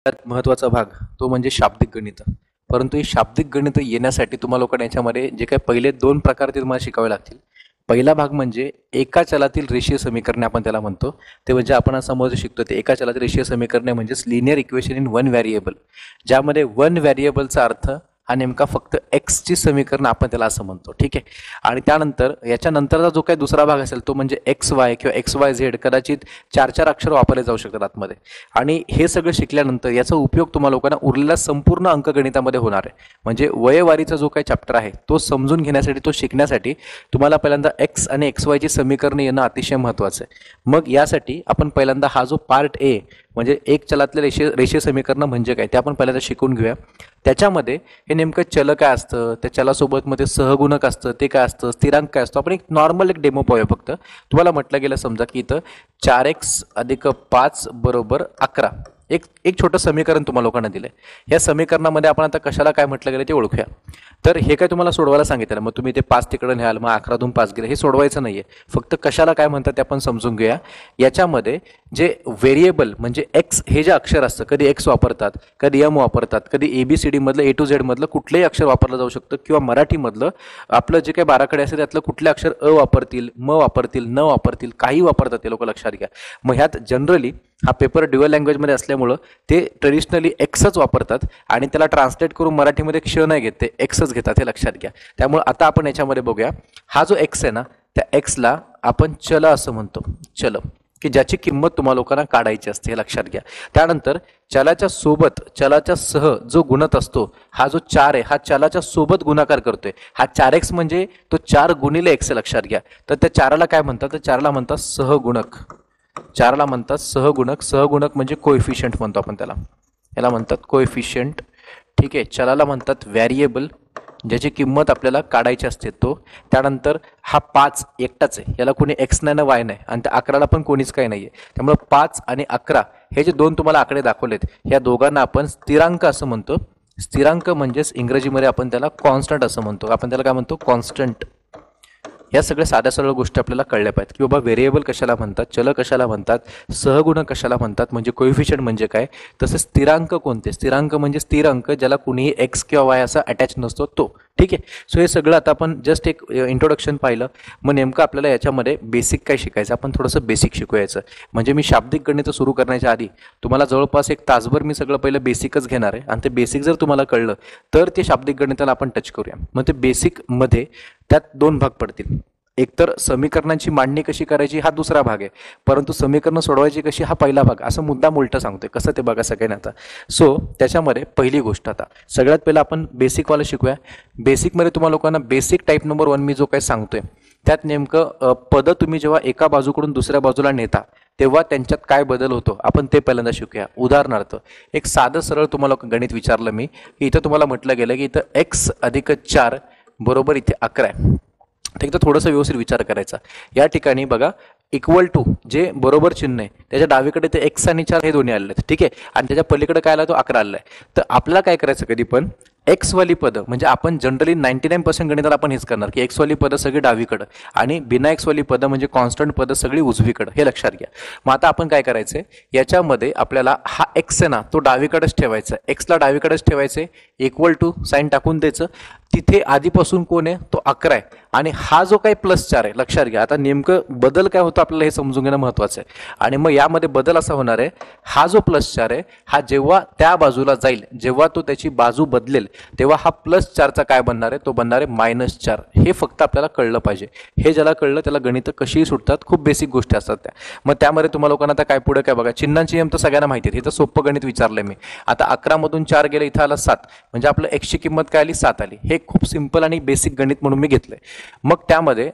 सगळ्यात महत्त्वाचा भाग तो म्हणजे शाब्दिक गणित. परंतु ही शाब्दिक गणित येण्यासाठी तुम्हा लोकांना याच्यामध्ये जे काही पहिले दोन प्रकार ते तुम्हाला शिकावे लागतील. पहिला भाग म्हणजे एका चलातील रेषीय समीकरणे आपण त्याला म्हणतो. ते म्हणजे आपण समोर शिकतो ते एका चलातील रेषीय समीकरणे म्हणजेच linear equation in one variable, ज्यामध्ये वन व्हेरिएबलचा अर्थ हा नेमका फक्त एक्स ची समीकरण आपण त्याला असं म्हणतो. ठीक आहे. आणि त्यानंतर याच्यानंतरचा जो काही दुसरा भाग असेल तो म्हणजे एक्स वाय किंवा एक्स वाय झेड, कदाचित 4 अक्षर वापरले जाऊ शकतात आतमध्ये. आणि हे सगळं शिकल्यानंतर याचा उपयोग तुम्हाला लोकांना उरलेल्या संपूर्ण अंकगणितामध्ये होणार आहे. म्हणजे वयवारीचा जो काही चॅप्टर आहे तो समजून घेण्यासाठी, तो शिकण्यासाठी तुम्हाला पहिल्यांदा एक्स आणि एक्स वायची समीकरणे येणं अतिशय महत्त्वाचं आहे. मग यासाठी आपण पहिल्यांदा हा जो पार्ट ए म्हणजे एक चलातले रेषीय समीकरण म्हणजे काय ते आपण पहिल्यांदा शिकून घेऊया. त्याच्यामध्ये हे नेमकं चल काय असतं, त्या चलासोबत मध्ये सहगुणक असतं ते काय असतं, स्थिरांक काय असतो, आपण एक नॉर्मल एक डेमो पाहूया. फक्त तुम्हाला म्हटलं गेलं समजा की इथं 4x + 5 = 11 एक छोटं समीकरण तुम्हाला लोकांना दिलंय. या समीकरणामध्ये आपण आता कशाला काय म्हटलं गेलं ते ओळखूया. तर हे काय तुम्हाला सोडवायला सांगितलं, मग तुम्ही ते 5 तिकडे न्याल, मग 11 5 गेले, हे सोडवायचं नाहीये. फक्त कशाला काय म्हणतात ते आपण समजून घेऊया. याच्यामध्ये जे व्हेरिएबल म्हणजे एक्स हे जे अक्षर असतं, कधी एक्स वापरतात, कधी एम वापरतात, कधी ABCD मधलं A to Z मधलं कुठलंही अक्षर वापरलं जाऊ शकतं, किंवा मराठीमधलं आपलं जे काही 12 कडे असेल त्यातलं कुठले अक्षर अ वापरतील, म वापरतील, न वापरतील, काही वापरतात ते लोक, लक्षात घ्या. मग ह्यात जनरली हा पेपर ड्युअल लँग्वेजमध्ये असल्यामुळं ते ट्रेडिशनली एक्सच वापरतात आणि त्याला ट्रान्सलेट करून मराठीमध्ये क्ष नाही घेत, ते एक्सच घेतात, हे लक्षात घ्या. त्यामुळे आता आपण याच्यामध्ये बघूया. हा जो एक्स आहे ना, त्या एक्सला आपण चल असं म्हणतो, चल, की ज्याची किंमत तुम्हाला लोकांना काढायची असते, हे लक्षात घ्या. त्यानंतर चलाच्या सोबत, चलाच्या सह जो गुणत असतो, हा जो 4 आहे हा चलाच्या सोबत गुणाकार करतोय. हा 4x म्हणजे तो 4 × x, लक्षात घ्या. तर त्या 4ला काय म्हणतात, तर 4ला म्हणतात सहगुणक. 4ला म्हणतात सहगुणक. सहगुणक म्हणजे कोएफिशियंट म्हणतो आपण त्याला, याला म्हणतात कोएफिशियंट. ठीक आहे. चलाला म्हणतात व्हेरिएबल, ज्याची किंमत आपल्याला काढायची असते तो. त्यानंतर हा 5 एकटाच आहे, याला कोणी एक्स नाही ना वाय नाही, आणि त्या 11ला पण कोणीच काही नाहीये. त्यामुळे 5 आणि 11 हे जे दोन तुम्हाला आकडे दाखवलेत, या दोघांना आपण स्थिरांक असं म्हणतो. स्थिरांक म्हणजेच इंग्रजीमध्ये आपण त्याला कॉन्स्टंट असं म्हणतो. आपण त्याला काय म्हणतो, कॉन्स्टंट. या सगळ्या साध्या सरळ गोष्टी आपल्याला कळल्या पाहिजेत, की बाबा व्हेरिएबल कशाला म्हणतात, चल कशाला म्हणतात, सहगुणक कशाला म्हणतात, म्हणजे कोएफिशियंट म्हणजे काय, तसेच स्थिरांक कोणते. स्थिरांक म्हणजे स्थिर अंक ज्याला कुणीही एक्स किंवा वाय असा अटॅच नसतो तो. ठीक आहे. सो हे सगळं आता आपण जस्ट एक इंट्रोडक्शन पाहिलं. मग नेमकं आपल्याला याच्यामध्ये बेसिक काय शिकायचं, आपण थोडंसं बेसिक शिकवायचं. म्हणजे मी शाब्दिक गणित सुरू करण्याच्या आधी तुम्हाला जवळपास 1 तासभर मी सगळं पहिलं बेसिकच घेणार आहे, आणि ते बेसिक जर तुम्हाला कळलं तर ते शाब्दिक गणिताला आपण टच करूया. मग ते बेसिकमध्ये त्यात 2 भाग पडतील. एकतर समीकरणांची मांडणी कशी करायची हा दुसरा भाग आहे, परंतु समीकरण सोडवायची कशी हा पहिला भाग. असं मुद्दाम उलटं सांगतोय, कसं ते बघा सगळ्यांना आता. सो त्याच्यामध्ये पहिली गोष्ट, आता सगळ्यात पहिलं आपण बेसिकवाला शिकूया. बेसिकमध्ये तुम्हाला लोकांना बेसिक टाईप नंबर 1 मी जो काही सांगतोय त्यात नेमकं पद तुम्ही जेव्हा एका बाजूकडून दुसऱ्या बाजूला नेता तेव्हा त्यांच्यात काय बदल होतो आपण ते पहिल्यांदा शिकूया. उदाहरणार्थ एक साधं सरळ तुम्हाला गणित विचारलं मी, की इथं तुम्हाला म्हटलं गेलं की इथं x + 4 = इथे 11 आहे. तर थोडंसं व्यवस्थित विचार करायचा. या ठिकाणी बघा इक्वल टू जे बरोबर चिन्ह आहे त्याच्या डावीकडे ते x आणि 4 हे दोन्ही आलेले आहेत. ठीक आहे. आणि त्याच्या पलीकडे काय आला, तो 11 आलेला आहे. तर आपल्याला काय करायचं, कधी पण एक्स वाली पदं, म्हणजे आपण जनरली 99% गणिताला आपण हेच करणार की एक्स वाली पदं सगळी डावीकडं आणि बिना एक्स वाली पदं म्हणजे कॉन्स्टंट पदं सगळी उजवीकडं, हे लक्षात घ्या. मग आता आपण काय करायचंय, याच्यामध्ये आपल्याला हा एक्स आहे ना तो डावीकडेच ठेवायचा. एक्सला डावीकडेच ठेवायचे, इक्वल टू साईन टाकून द्यायचं. तिथे आधीपासून कोण आहे, तो 11 आहे. आणि हा जो काही +4 आहे, लक्षात घ्या. आता नेमकं बदल काय होतं आपल्याला हे समजून घेणं महत्त्वाचं आहे. आणि मग यामध्ये बदल असा होणार आहे, हा जो +4 आहे हा जेव्हा त्या बाजूला जाईल, जेव्हा तो त्याची बाजू बदलेल, तेव्हा हा +4चा काय बनणार आहे, तो बनणार आहे -4. हे फक्त आपल्याला कळलं पाहिजे. हे ज्याला कळलं त्याला गणितं कशीही सुटतात. खूप बेसिक गोष्टी असतात त्या. मग त्यामध्ये तुम्हाला लोकांना आता काय पुढे काय बघा, चिन्हांची नियम तर सगळ्यांना माहिती आहेत. हे तर सोपं गणित विचारलंय मी. आता 11 मधून 4 गेले, इथं आला 7, म्हणजे आपलं एक्सची किंमत काय आली, 7 आली. हे खूप सिंपल आणि बेसिक गणित म्हणून मी घेतलंय. मग त्यामध्ये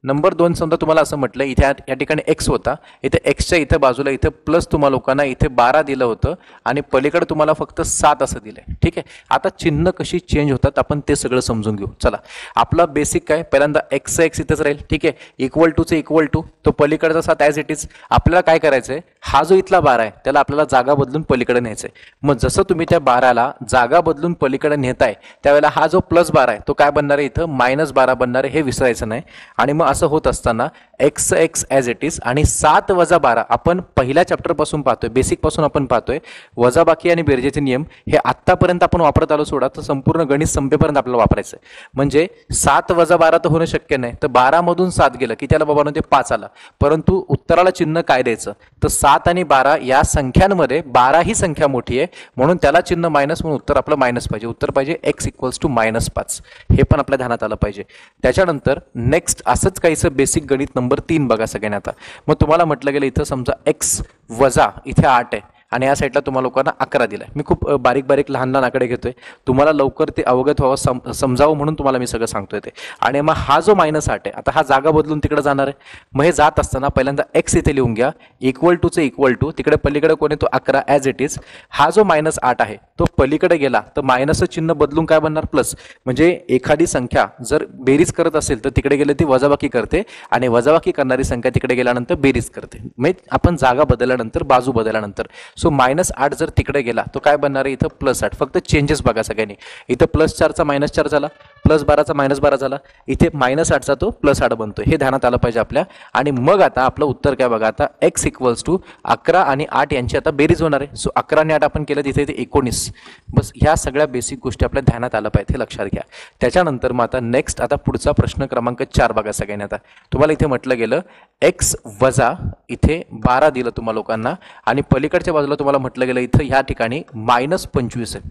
नंबर 2 समजा तुम्हाला असं म्हटलं, इथे या ठिकाणी एक्स होता, इथे एक्सच्या इथं बाजूला इथं प्लस तुम्हाला लोकांना इथे 12 दिलं होतं आणि पलीकडे तुम्हाला फक्त 7 असं दिलंय. ठीक आहे. आता चिन्ह कशी चेंज होतात आपण ते सगळं समजून घेऊ. चला, आपला बेसिक काय, पहिल्यांदा एक्स इथंच राहील. ठीक आहे. इक्वल टूचं इक्वल टू, तो पलीकडचा 7 ॲज इट इज. आपल्याला काय करायचंय, हा जो इथला 12 आहे त्याला आपल्याला जागा बदलून पलीकडे न्यायचंय. मग जसं तुम्ही त्या 12ला जागा बदलून पलीकडे नेताय त्यावेळेला हा जो +12 आहे तो काय बनणार आहे, इथं -12 बनणार आहे, हे विसरायचं नाही. आणि मग असं होत असताना x x as it is आणि 7 वजा 12 आपण पहिल्या चॅप्टरपासून पाहतोय, बेसिकपासून आपण पाहतोय. वजाबाकी आणि बेरजेचे नियम हे आत्तापर्यंत आपण वापरत आलो सोडा, तर संपूर्ण गणित संपेपर्यंत आपल्याला वापरायचं आहे. म्हणजे 7 वजा 12 तर होणं शक्य नाही, तर 12 मधून 7 गेलं की त्याला बाबा ते 5 आला. परंतु उत्तराला चिन्ह काय द्यायचं, तर 7 आणि 12 या संख्यांमध्ये 12 ही संख्या मोठी आहे म्हणून त्याला चिन्ह मायनस, म्हणून उत्तर आपलं मायनस पाहिजे. उत्तर पाहिजे x इक्वल्स टू -5. हे पण आपल्या ध्यानात आलं पाहिजे. त्याच्यानंतर नेक्स्ट असंच काहीसं बेसिक गणित नंबर 3 बघा सगळ्यांना. आता मग तुम्हाला म्हटलं गेलं इथं समजा x वजा इथे 8 आहे आणि या साईडला तुम्हाला लोकांना 11 दिलाय. मी खूप बारीक बारीक लहान लहान आकडे घेतोय, तुम्हाला लवकर ते अवगत व्हावं, समजावं म्हणून तुम्हाला मी सगळं सांगतोय ते. आणि मग हा जो -8 आहे, आता हा जागा बदलून तिकडे जाणार आहे. मग हे जात असताना पहिल्यांदा x इथे लिहून घ्या, इक्वल टूचं इक्वल टू, तिकडे पलीकडे कोण आहे तो 11 ॲज इट इज. हा जो -8 आहे तो पलीकडे गेला तर मायनसचं चिन्ह बदलून काय बनणार प्लस. म्हणजे एखादी संख्या जर बेरीज करत असेल तर तिकडे गेले ती वजाबाकी करते आणि वजाबाकी करणारी संख्या तिकडे गेल्यानंतर बेरीज करते. म्हणजे आपण जागा बदलल्यानंतर, बाजू बदलल्यानंतर. सो -8 जर तिकडे गेला तो काय बनणार आहे इथं +8. फक्त चेंजेस बघा सगळ्यांनी. इथं +4चा -4 झाला, +12चा -12 झाला, इथे -8चा तो +8 बनतोय. हे ध्यानात आलं पाहिजे आपल्या. आणि मग आता आपलं उत्तर काय बघा, आता x इक्वल्स टू 11 आणि 8 यांची आता बेरीज होणार आहे. सो 11 आणि 8 आपण केलं तिथे 19. बस ह्या सगळ्या बेसिक गोष्टी आपल्या ध्यानात आलं पाहिजे, हे लक्षात घ्या. त्याच्यानंतर मग आता नेक्स्ट आता पुढचा प्रश्न क्रमांक 4 बघा सगळ्यांनी. आता तुम्हाला इथे म्हटलं गेलं x वजा इथे 12 दिलं तुम्हा लोकांना आणि पलीकडच्या बाजूला तुम्हाला म्हटलं गेलं इथं ह्या ठिकाणी -25 आहे,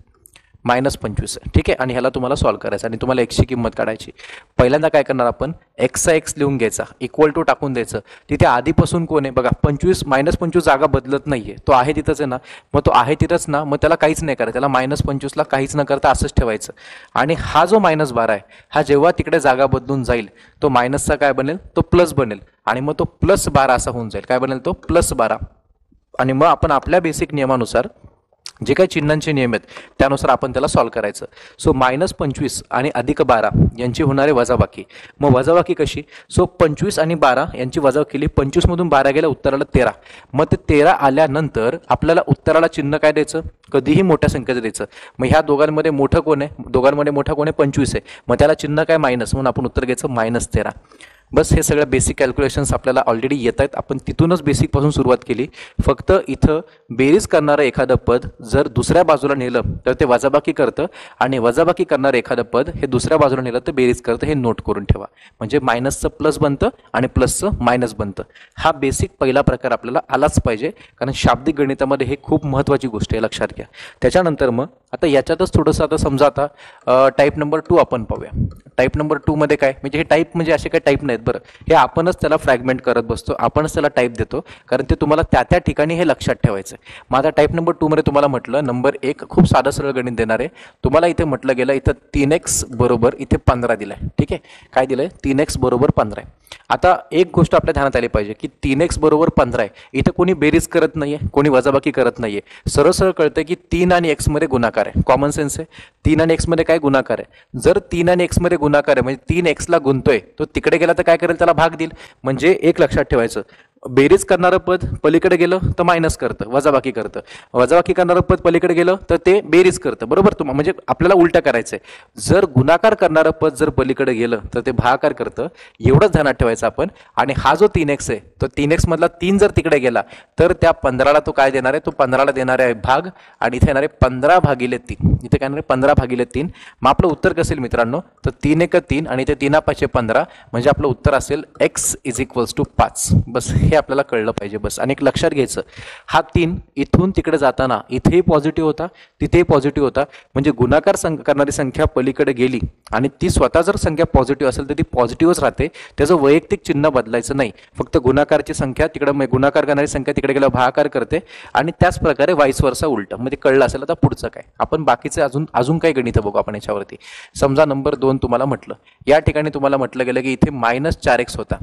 -25 आहे. ठीक आहे. आणि ह्याला तुम्हाला सॉल्व्ह करायचं आणि तुम्हाला x ची किंमत काढायची. पहिल्यांदा काय करणार आपण, x चा x लिहून घ्यायचा, इक्वल टू टाकून द्यायचं. तिथे आधीपासून कोण आहे बघा, 25 -25 जागा बदलत नाहीये, तो आहे तिथंच आहे ना. मग तो आहे तिथंच ना, मग त्याला काहीच नाही करायचं, त्याला -25ला काहीच न करता असंच ठेवायचं. आणि हा जो -12 आहे हा जेव्हा तिकडे जागा बदलून जाईल तो मायनसचा काय बनेल, तो प्लस बनेल. आणि मग तो +12 असा होऊन जाईल. काय बनेल तो +12. आणि मग आपण आपल्या बेसिक नियमानुसार जे काही चिन्हांचे नियम आहेत त्यानुसार आपण त्याला सॉल्व्ह करायचं. सो -25 आणि +12 यांची होणारे वजाबाकी. मग वजाबाकी कशी, सो 25 आणि 12 यांची वजाबाकी केली, 25 मधून 12 गेल्या उत्तराला 13. मग ते 13 आल्यानंतर आपल्याला उत्तराला चिन्ह काय द्यायचं, कधीही मोठ्या संख्येचं द्यायचं. मग ह्या दोघांमध्ये मोठं कोण आहे, दोघांमध्ये मोठा कोण आहे 25 आहे, मग त्याला चिन्ह काय मायनस, म्हणून आपण उत्तर घ्यायचं -13. बस हे सगळं बेसिक कॅल्क्युलेशन्स आपल्याला ऑलरेडी येत आहेत. आपण तिथूनच बेसिकपासून सुरुवात केली. फक्त इथं बेरीज करणारं एखादं पद जर दुसऱ्या बाजूला नेलं तर ते वजाबाकी करतं आणि वजाबाकी करणारं एखादं पद हे दुसऱ्या बाजूला नेलं तर बेरीज करतं. हे नोट करून ठेवा. म्हणजे मायनसचं प्लस बनतं आणि प्लसचं मायनस बनतं. हा बेसिक पहिला प्रकार आपल्याला आलाच पाहिजे, कारण शाब्दिक गणितामध्ये हे खूप महत्त्वाची गोष्ट आहे, लक्षात घ्या. त्याच्यानंतर मग आता याच्यातच थोडंसं आता समजा आता टाईप नंबर 2 आपण पाहूया. टाईप नंबर 2 मध्ये काय, म्हणजे हे टाईप म्हणजे असे काही टाईप नाहीत बरं, हे आपणच त्याला फ्रॅगमेंट करत बसतो, आपणच त्याला टाईप देतो, कारण ते तुम्हाला त्या ठिकाणी हे लक्षात ठेवायचं आहे. मग आता टाईप नंबर 2 मध्ये तुम्हाला म्हटलं नंबर 1 खूप साधं सरळ गणित देणार आहे तुम्हाला. इथे म्हटलं गेलं इथं 3x बरोबर इथे 15 दिलाय. ठीक आहे, काय दिलंय, 3x बरोबर 15 आहे. आता एक गोष्ट आपल्या ध्यानात आली पाहिजे की 3x बरोबर 15 आहे, इथं कोणी बेरीज करत नाहीये, कोणी वजाबाकी करत नाहीये. सरळ सरळ कळतंय की 3 आणि x मध्ये गुणाकार आहे, कॉमन सेन्स आहे. 3 आणि x मध्ये काय गुणाकार आहे, जर 3 आणि x मध्ये गुणाकार आहे म्हणजे 3x ला गुणतोय, तो तिकडे गेला तर काय करेल, त्याला भाग देईल. म्हणजे एक लक्षात ठेवायचं, बेरीज करणारं पद पलीकडे गेलं तर मायनस करतं, वजाबाकी करतं. वजाबाकी करणारं पद पलीकडे गेलं तर ते बेरीज करतं, बरोबर. म्हणजे आपल्याला उलटं करायचंय. जर गुणाकार करणारं पद जर पलीकडे गेलं तर ते भागाकार करतं, एवढंच ध्यानात ठेवायचं आपण. आणि हा जो 3x आहे तो 3x मधला 3 जर तिकडे गेला तर त्या 15ला तो काय देणार आहे, तो 15ला देणार आहे भाग. आणि इथे येणार आहे 15/3. इथे काय येणार आहे 15/3. मग आपलं उत्तर कसं येईल मित्रांनो, तर 3 × 3 आणि ते 3×5 = 15. म्हणजे आपलं उत्तर असेल x = 5. बस हे आपल्याला कळलं पाहिजे बस. आणि एक लक्षात घ्यायचं, हा 3 इथून तिकडे जाताना इथेही पॉझिटिव्ह होता, तिथेही पॉझिटिव्ह होता. म्हणजे गुणाकार करणारी संख्या पलीकडे गेली आणि ती स्वतः जर संख्या पॉझिटिव्ह असेल तर ती पॉझिटिव्हच राहते, त्याचं वैयक्तिक चिन्ह बदलायचं नाही. फक्त गुणाकारची संख्या तिकडे, गुणाकार करणारी संख्या तिकडे गेल्यावर भागाकार करते. आणि त्याच प्रकारे वाईस वर्सा उलट. म्हणजे कळलं असेल. आता पुढचं काय, आपण बाकीचे अजून काही गणित बघू आपण याच्यावरती. समजा नंबर 2 तुम्हाला म्हटलं, या ठिकाणी तुम्हाला म्हटलं गेलं की इथे -4x होता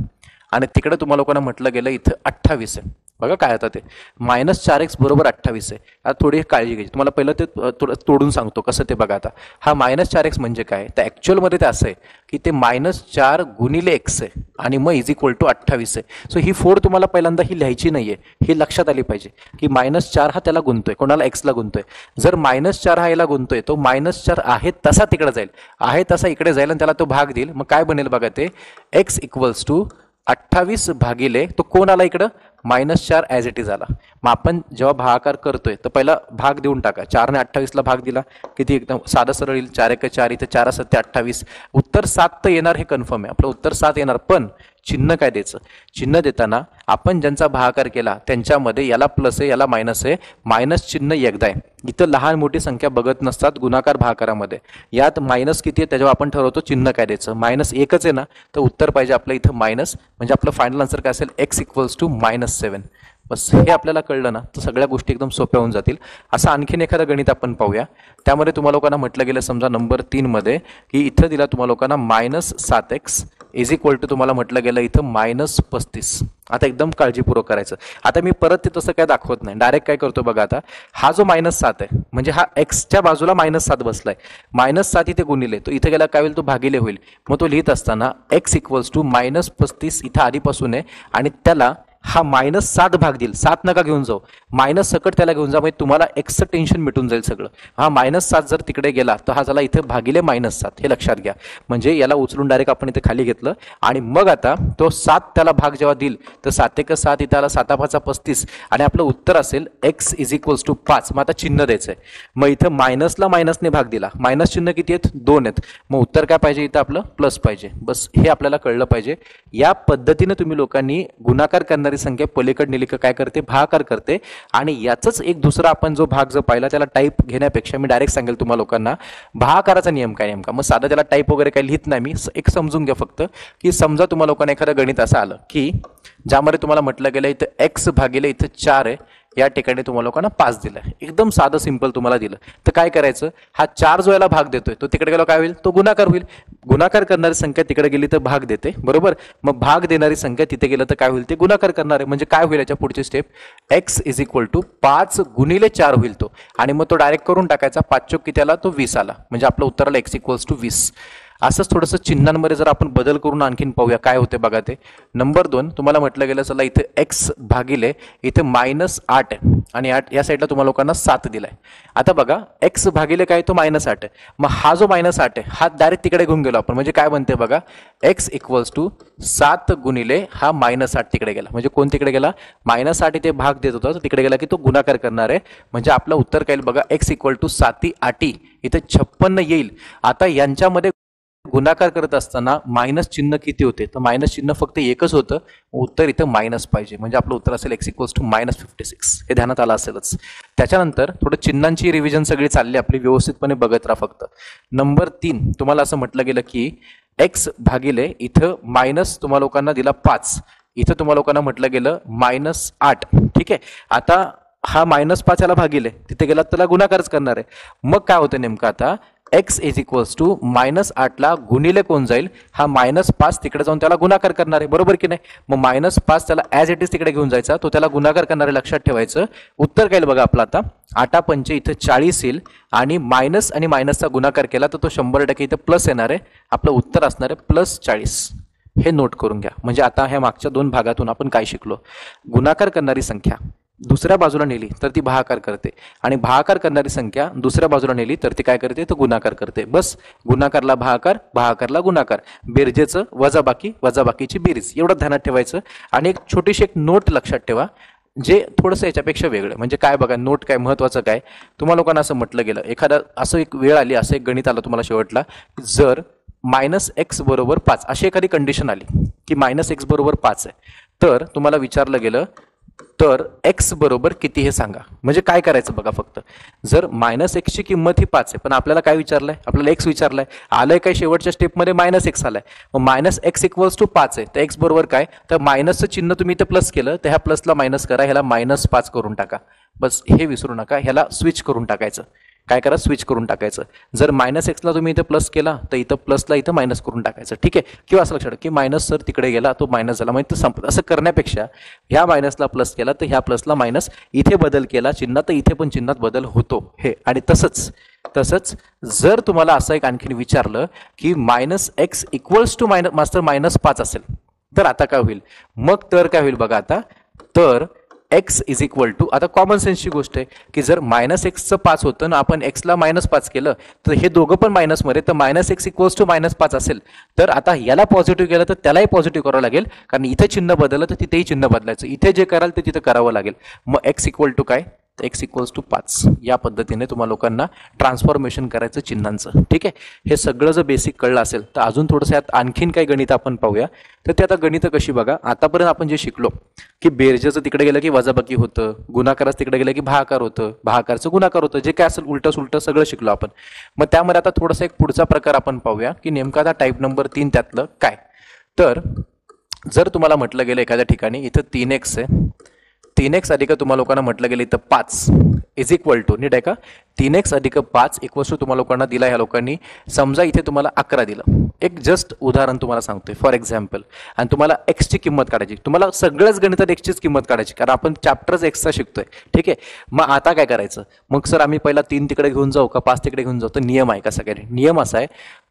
आणि तिकडे तुम्हाला लोकांना म्हटलं गेलं इथं 28 आहे. बघा काय आता ते -4x बरोबर 28 आहे. आता थोडी काळजी घ्यायची, तुम्हाला पहिलं ते थोडं तोडून सांगतो कसं ते बघा. आता हा -4x म्हणजे काय, तर ॲक्च्युअलमध्ये ते असं आहे की ते -4 गुणिले x आहे आणि मग इज इक्वल टू 28 आहे. सो ही फोड तुम्हाला पहिल्यांदा ही लिहायची नाही आहे, ही लक्षात आली पाहिजे की -4 हा त्याला गुणतोय, कोणाला एक्सला गुणतोय. जर -4 हा याला गुणतोय तो -4 आहे तसा तिकडे जाईल, आहे तसा इकडे जाईल आणि त्याला तो भाग देईल. मग काय बनेल बघा, ते x इक्वल्स टू 28 भागिले तो कोण आला इकडं -4 ॲज इट इज आला. मग आपण जेव्हा भागाकार करतोय तर पहिला भाग देऊन टाका. 4 ने 28ला भाग दिला किती एकदम साधा सरळ येईल, 4 1 4, इथे 4 7 28. उत्तर 7 तर येणार हे कन्फर्म आहे, आपलं उत्तर 7 येणार. पण चिन्ह काय द्यायचं, चिन्ह देताना आपण ज्यांचा भागाकार केला त्यांच्यामध्ये याला प्लस आहे याला मायनस आहे, मायनस चिन्ह एकदा आहे. इथं लहान मोठी संख्या बघत नसतात गुणाकार भागाकारामध्ये, यात मायनस किती आहे त्याच्यावर आपण ठरवतो चिन्ह काय द्यायचं. -1 आहे ना, तर उत्तर पाहिजे आपलं इथं मायनस, म्हणजे आपलं फायनल आन्सर काय असेल, x इक्वल्स टू -7. बस हे आपल्याला कळलं ना तर सगळ्या गोष्टी एकदम सोप्या होऊन जातील. असं आणखीन एखादं गणित आपण पाहूया. त्यामध्ये तुम्हाला लोकांना म्हटलं गेलं समजा नंबर 3 मध्ये की इथं दिला तुम्हाला लोकांना -7x इज इक्वल टू तुम्हाला म्हटलं गेलं इथं -35. आता एकदम काळजीपूर्वक करायचं. आता मी परत ते तसं काय दाखवत नाही, डायरेक्ट काय करतो बघा. आता हा जो -7 आहे म्हणजे हा एक्सच्या बाजूला -7 बसलाय, -7 इथे गुणिले तो इथे गेला काय होईल, तो भागिले होईल. मग तो लिहित असताना x इक्वल्स टू -35 इथं आधीपासून आहे आणि त्याला हा -7 भाग देईल. 7 नका घेऊन जाऊ, मायनस सकट त्याला घेऊन जा, म्हणजे तुम्हाला एक्सचं टेन्शन मिटून जाईल सगळं. हा -7 जर तिकडे गेला तर हा झाला इथे भागिले -7, हे लक्षात घ्या. म्हणजे याला उचलून डायरेक्ट आपण इथे खाली घेतलं आणि मग आता तो 7 त्याला भाग जेव्हा देईल तर 7 1 7 इथे आला, 7 5 35 आणि आपलं उत्तर असेल x इज इक्वल्स टू 5. मग आता चिन्ह द्यायचंय. मग इथं मायनसला मायनसने भाग दिला, मायनस चिन्ह किती आहेत, 2 आहेत. मग उत्तर काय पाहिजे इथं आपलं प्लस पाहिजे. बस हे आपल्याला कळलं पाहिजे. या पद्धतीने तुम्ही लोकांनी गुणाकार करणारी संख्या पलीकड नेली काय करते, भागाकार करते. आणि याचाच एक दुसरा आपण जो भाग जो पाहिला त्याला टाईप घेण्यापेक्षा मी डायरेक्ट सांगेल तुम्हाला लोकांना भागाकाराचा नियम काय नेमका. मग साधा त्याला टाईप वगैरे काही लिहित नाही मी, एक समजून घ्या फक्त की समजा तुम्हाला लोकांना एखादं गणित असं आलं की ज्यामध्ये तुम्हाला म्हटलं गेलं इथं x भागिले इथं 4 आहे, या ठिकाणी तुम्हाला लोकांना 5 दिलं. एकदम साधं सिंपल तुम्हाला दिलं तर काय करायचं, हा 4 जो याला भाग देतोय तो तिकडे गेला काय होईल, तो गुणाकार होईल. गुणाकार करणारी संख्या तिकडे गेली तर भाग देते, बरोबर. मग भाग देणारी संख्या तिथे गेलं तर काय होईल, ते गुणाकार करणार आहे. म्हणजे काय होईल याच्या पुढची step, x is equal to 5 गुणिले 4 होईल तो, आणि मग तो डायरेक्ट करून टाकायचा. 5 चोक किती आला, तो 20 आला. म्हणजे आपलं उत्तर आलं x इक्वल्स टू 20. असंच थोडंसं चिन्हांमध्ये जर आपण बदल करून आणखीन पाहूया काय होते बघा. ते नंबर 2 तुम्हाला म्हटलं गेलं चला इथे x भागिले इथे -8 आहे आणि या साईडला तुम्हाला लोकांना 7 दिलाय. आता बघा x भागिले काय, तो -8 आहे. मग हा जो -8 आहे हा डायरेक्ट तिकडे घेऊन गेलो आपण, म्हणजे काय बनते बघा, x इक्वल्स टू 7 गुणिले हा -8 तिकडे गेला. म्हणजे कोण तिकडे गेला, -8 इथे भाग देत होता तिकडे गेला की तो गुणाकार करणार आहे. म्हणजे आपलं उत्तर काय बघा, x इक्वल टू 7 8 इथे 56 येईल. आता यांच्यामध्ये गुणाकार करत असताना मायनस चिन्ह किती होते, तर मायनस चिन्ह फक्त एकच होतं. उत्तर इथं मायनस पाहिजे, म्हणजे आपलं उत्तर असेल x इक्वल्स टू -56. हे ध्यानात आलं असेलच. त्याच्यानंतर थोडं चिन्हांची रिव्हिजन सगळी चालली आपली, व्यवस्थितपणे बघत राहा फक्त. नंबर 3 तुम्हाला असं म्हटलं गेलं की x भागिले इथं मायनस तुम्हाला लोकांना दिला 5, इथं तुम्हाला लोकांना म्हटलं गेलं -8. ठीक आहे. आता हा -5 याला भागिले तिथे गेला त्याला गुणाकारच करणार आहे. मग काय होतं नेमकं, आता x इज इक्वल्स टू -8 ला गुणिले कोण जाईल, हा -5 तिकडे जाऊन त्याला गुणाकार करणार आहे, बरोबर की नाही. मग -5 त्याला ॲज इट इज तिकडे घेऊन जायचा, तो त्याला गुणाकार करणार आहे, लक्षात ठेवायचं. उत्तर काय बघा आपलं आता 8 5 इथं 40 येईल आणि मायनस आणि मायनसचा गुणाकार केला तर तो 100% इथं प्लस येणार आहे. आपलं उत्तर असणार आहे +40. हे नोट करून घ्या. म्हणजे आता ह्या मागच्या 2 भागातून आपण काय शिकलो, गुणाकार करणारी संख्या दुसऱ्या बाजूला नेली तर ती भागाकार करते आणि भागाकार करणारी संख्या दुसऱ्या बाजूला नेली तर ती काय करते, तर गुणाकार करते. बस गुणाकारला भागाकार, भागाकारला गुणाकार, बेरजेचं वजाबाकी, वजाबाकीची बेरीज, एवढं ध्यानात ठेवायचं. आणि एक छोटीशी एक नोट लक्षात ठेवा जे थोडंसं याच्यापेक्षा वेगळं. म्हणजे काय बघा, नोट काय महत्वाचं काय, तुम्हाला लोकांना असं म्हटलं गेलं एखादा असं एक वेळ आली, असं एक गणित आलं तुम्हाला शेवटला, जर -x बरोबर 5 अशी एखादी कंडिशन आली की -x बरोबर 5 आहे, तर तुम्हाला विचारलं गेलं तर x बरोबर किती हे सांगा. म्हणजे काय करायचं बघा, फक्त जर -x ची किंमत ही 5 आहे पण आपल्याला काय विचारलंय, आपल्याला x विचारलाय, आलंय काय शेवटच्या स्टेपमध्ये -x आलाय. मग -x इक्वल्स टू 5 आहे तर x बरोबर काय, तर मायनसचं चिन्ह तुम्ही इथं प्लस केलं तर ह्या प्लसला मायनस करा, ह्याला -5 करून टाका. बस हे विसरू नका, ह्याला स्विच करून टाकायचं. काय करा, स्विच करून टाकायचं. जर मायनस एक्सला तुम्ही इथे प्लस केला तर इथं प्लसला इथं मायनस करून टाकायचं. ठीक आहे, किंवा असं लक्षात की मायनस सर तिकडे गेला तो मायनस झाला म्हणजे संपत. असं करण्यापेक्षा ह्या मायनसला प्लस केला तर ह्या प्लसला मायनस, इथे बदल केला चिन्हात तर इथे पण चिन्हात बदल होतो हे. आणि तसंच जर तुम्हाला असं एक आणखीन विचारलं की minus x equals to minus 5 असेल तर आता काय होईल, मग तर काय होईल बघा आता, तर एक्स इज इक्वल टू, आता कॉमन सेन्सची गोष्ट आहे की जर मायनस एक्सचं 5 होतं ना आपण एक्सला -5 केलं तर हे दोघं पण मायनसमध्ये, तर मायनस एक्स इक्वल्स टू -5 असेल तर आता याला पॉझिटिव्ह केलं तर त्यालाही पॉझिटिव्ह करावं लागेल, कारण इथे चिन्ह बदललं तर तिथेही चिन्ह बदलायचं, इथे जे कराल ते तिथं करावं लागेल. मग एक्स इक्वल टू काय, एक्स इक्वल्स टू 5. या पद्धतीने तुम्हाला लोकांना ट्रान्सफॉर्मेशन करायचं चिन्हांचं. ठीक आहे, हे सगळं जर बेसिक कळलं असेल तर अजून थोडंसं यात आणखीन काही गणित आपण पाहूया. तर ते आता गणितं कशी बघा, आतापर्यंत आपण जे शिकलो की बेरजेचं तिकडे गेलं की वजाबाकी होतं, गुणाकाराचं तिकडे गेलं की भागाकार होतं, भागाकारचं गुणाकार होतं, जे काय असेल उलटं सुलटं सगळं शिकलो आपण. मग त्यामध्ये आता थोडासा एक पुढचा प्रकार आपण पाहूया की नेमका आता टाईप नंबर 3 त्यातलं काय. तर जर तुम्हाला म्हटलं गेलं एखाद्या ठिकाणी इथं 3x आहे, 3x अधिक तुम्हाला लोकांना म्हटलं गेलं इथं 5 इज इक्वल टू, नीट आहे का, 3x अधिक 5 इक्वल्स टू तुम्हाला लोकांना दिला, ह्या लोकांनी समजा इथे तुम्हाला 11 दिलं. एक जस्ट उदाहरण तुम्हाला सांगतोय फॉर एक्झाम्पल, आणि तुम्हाला एक्सची किंमत काढायची, तुम्हाला सगळ्याच गणितात एक्सचीच किंमत काढायची कारण आपण चॅप्टरच एक्सचा शिकतोय. ठीक आहे, मग आता काय करायचं, मग सर आम्ही पहिला 3 तिकडे घेऊन जाऊ का 5 तिकडे घेऊन जाऊ, तर नियम आहे कसा काय, नियम असा आहे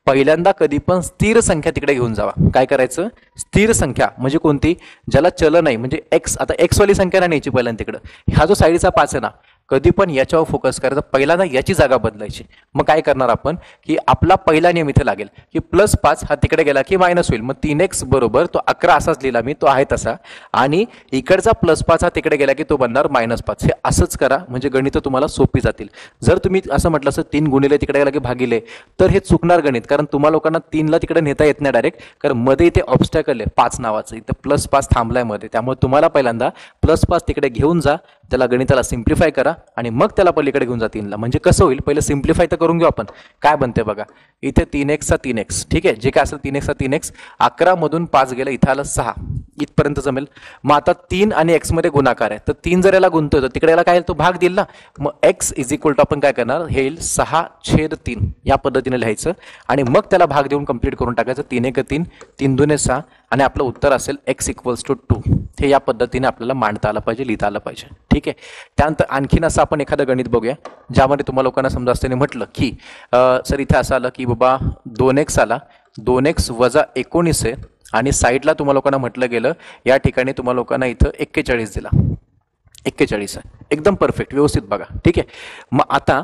पहिल्यांदा कधी पण स्थिर संख्या तिकडे घेऊन जावा. काय करायचं, स्थिर संख्या म्हणजे कोणती, ज्याला चल नाही, म्हणजे एक्स, आता एक्स वाली संख्या नाही न्यायची पहिल्यांदा तिकडं, हा जो साईडचा 5 आहे ना कधी पण याच्यावर फोकस करायचा, पहिल्यांदा याची जागा बदलायची. मग काय करणार आपण की आपला पहिला नियम इथे लागेल की +5 हा तिकडे गेला की मायनस होईल, मग 3x बरोबर तो 11 असाच लिहिला मी, तो आहे तसा, आणि इकडचा +5 हा तिकडे गेला की तो बनणार -5. हे असंच करा म्हणजे गणित तुम्हाला सोपी जातील. जर तुम्ही असं म्हटलं असं 3 गुणिले तिकडे गेला की भागिले, तर हे चुकणार गणित, कारण तुम्हाला लोकांना 3ला तिकडे नेता येत नाही डायरेक्ट, कारण मध्ये इथे ऑब्स्टॅकल आहे 5 नावाचं, इथं +5 थांबलाय मध्ये, त्यामुळे तुम्हाला पहिल्यांदा +5 तिकडे घेऊन जा, त्याला गणिताला सिम्प्लिफाय करा आणि मग त्याला पलीकडे घेऊन जा 3ला. म्हणजे कसं होईल, पहिले सिम्प्लिफाय तर करून घेऊ आपण. काय बनते बघा, इथे 3x चा 3x, ठीक आहे, जे काय असेल 3x चा 3x, 11 मधून 5 गेलं, इथं आलं 6, इथपर्यंत जमेल. मग आता 3 आणि x मध्ये गुणाकार आहे, तर 3 जर याला गुंततोय तर तिकडे याला काय येईल, तो भाग दिला ना, मग x इज इक्वल टू आपण काय करणार, हे येईल 6/3 या पद्धतीने लिहायचं आणि मग त्याला भाग देऊन कंप्लीट करून टाकायचं. 3 1 3, 3 2 6 आणि आपलं उत्तर असेल x इक्वल्स टू 2. हे या पद्धतीने आपल्याला मांडता आलं पाहिजे, लिहिता आलं पाहिजे. ठीक आहे, त्यानंतर आणखीन असं आपण एखादं गणित बघूया ज्यामध्ये तुम्हाला लोकांना समजा असताना म्हटलं की सर इथे असं आलं की बाबा 2x आला, 2x वजा 19 आहे आणि साईडला तुम्हाला लोकांना म्हटलं गेलं या ठिकाणी तुम्हाला लोकांना इथं 41 दिला, 41 आहे, एकदम परफेक्ट व्यवस्थित बघा. ठीक आहे, मग आता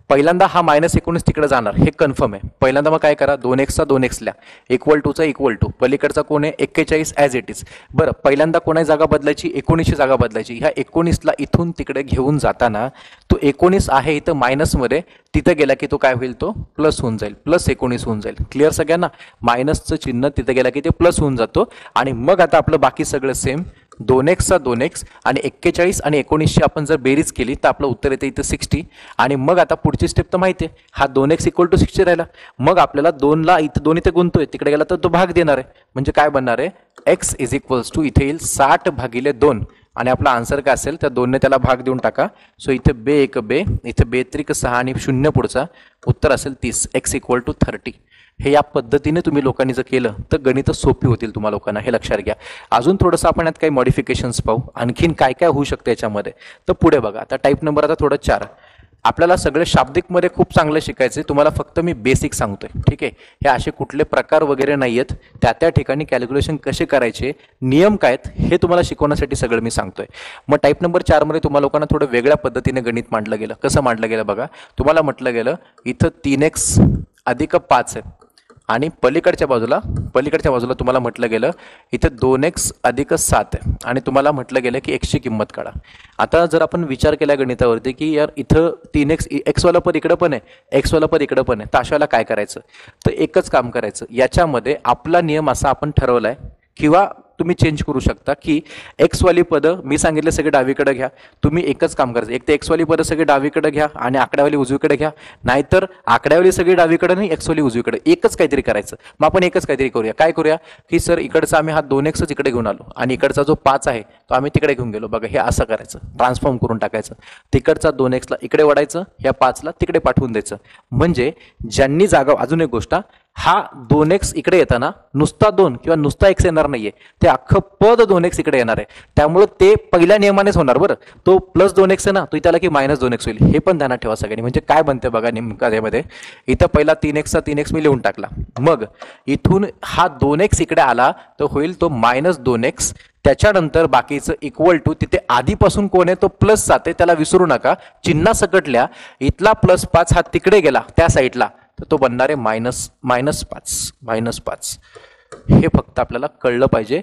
पहिल्यांदा हा -19 तिकडे जाणार हे कन्फर्म आहे. पहिल्यांदा मग काय करा, 2x चा 2x ल्या, इक्वल टूचा इक्वल टू, पलीकडचा कोण आहे 41 ॲज इट इज. बरं, पहिल्यांदा कोणाची जागा बदलायची, 19ची जागा बदलायची. ह्या 19ला इथून तिकडे घेऊन जाताना तो 19 आहे इथं मायनसमध्ये, तिथं गेला की तो काय होईल, तो प्लस होऊन जाईल, +19 होऊन जाईल. क्लिअर सगळ्यांना, मायनसचं चिन्ह तिथं गेला की ते प्लस होऊन जातो. आणि मग आता आपलं बाकी सगळं सेम, 2x चा 2x आणि 41 आणि 19ची आपण जर बेरीज केली तर आपलं उत्तर येते इथं 60. आणि मग आता पुढची स्टेप तर माहिती आहे, हा 2x इक्वल टू 60 राहिला, मग आपल्याला 2ला इथं 2 इथे गुंतोय, तिकडे गेला तर तो भाग देणार आहे. म्हणजे काय बनणार आहे, x इज इक्वल्स टू इथे येईल 60/2 आणि आपला आन्सर काय असेल, त्या 2ने त्याला भाग देऊन टाका. सो इथे 2 1 2, इथे 2 3 6 आणि 0 पुढचा उत्तर असेल 30, x इक्वल टू 30. हे या पद्धतीने तुम्ही लोकांनी जर केलं तर गणित सोपी होतील तुम्हाला लोकांना, हे लक्षात घ्या. अजून थोडंसं आपण यात काही मॉडिफिकेशन्स पाहू, आणखीन काय काय होऊ शकतं याच्यामध्ये. तर पुढे बघा, आता टाईप नंबर आता थोडं 4. आपल्याला सगळे शाब्दिकमध्ये खूप चांगलं शिकायचं, तुम्हाला फक्त मी बेसिक सांगतोय. ठीक आहे, हे असे कुठले प्रकार वगैरे नाही आहेत, त्या ठिकाणी कॅल्क्युलेशन कसे करायचे, नियम काय आहेत हे तुम्हाला शिकवण्यासाठी सगळं मी सांगतोय. मग टाईप नंबर 4 मध्ये तुम्हाला लोकांना थोडं वेगळ्या पद्धतीने गणित मांडलं गेलं. कसं मांडलं गेलं बघा, तुम्हाला म्हटलं गेलं इथं 3x अधिक 5 आहे आणि पलीकडच्या बाजूला तुम्हाला म्हटलं गेलं इथे 2x अधिक 7 आहे आणि तुम्हाला म्हटलं गेलं की x ची किंमत काढा. आता जर आपण विचार केला गणितावरती की यार इथं 3x, x वाला पद इकडं पण आहे, x वाला पद इकडं पण आहे, तर अशाला काय करायचं, तर एकच काम करायचं, याच्यामध्ये आपला नियम असा आपण ठरवलाय किंवा तुम्ही चेंज करू शकता की एक्स वाली पदं मी सांगितले सगळे डावीकडे घ्या. तुम्ही एकच काम करायचं, एक तर एक्स वाली पदं सगळे डावीकडे घ्या आणि आकड्यावाली उजवीकडे घ्या, नाहीतर आकड्यावाली सगळी डावीकडे नाही एक्स वाली उजवीकडे, एकच काहीतरी करायचं. मग आपण एकच काहीतरी करूया. काय करूया की सर इकडचा आम्ही हा 2x इकडे घेऊन आलो आणि इकडचा जो 5 आहे तो आम्ही तिकडे घेऊन गेलो. बघा हे असं करायचं, ट्रान्सफॉर्म करून टाकायचं. तिकडचा 2x ला इकडे वडायचं, या 5 ला तिकडे पाठवून द्यायचं. म्हणजे ज्यांनी जागा, अजून एक गोष्ट, हा 2x इकडे येताना नुसता 2 किंवा नुसता x येणार नाहीये, ते अख्खं पद 2x इकडे येणार आहे. त्यामुळे ते पहिल्या नियमानेच होणार. बरं, तो प्लस 2x आहे ना, तो इथं आला की मायनस 2x होईल. हे पण ध्यानात ठेवा सगळ्यांनी. म्हणजे काय बनते बघा नेमका त्यामध्ये, इथं पहिला 3x चा 3x मी लिहून टाकला, मग इथून हा 2x इकडे आला तर होईल तो मायनस 2x. त्याच्यानंतर बाकीचं इक्वल टू, तिथे आधीपासून कोण आहे तो प्लस जाते, त्याला विसरू नका. चिन्हा सकटल्या इथला +5 हा तिकडे गेला त्या साईडला, तर तो बनणार आहे -5. हे फक्त आपल्याला कळलं पाहिजे.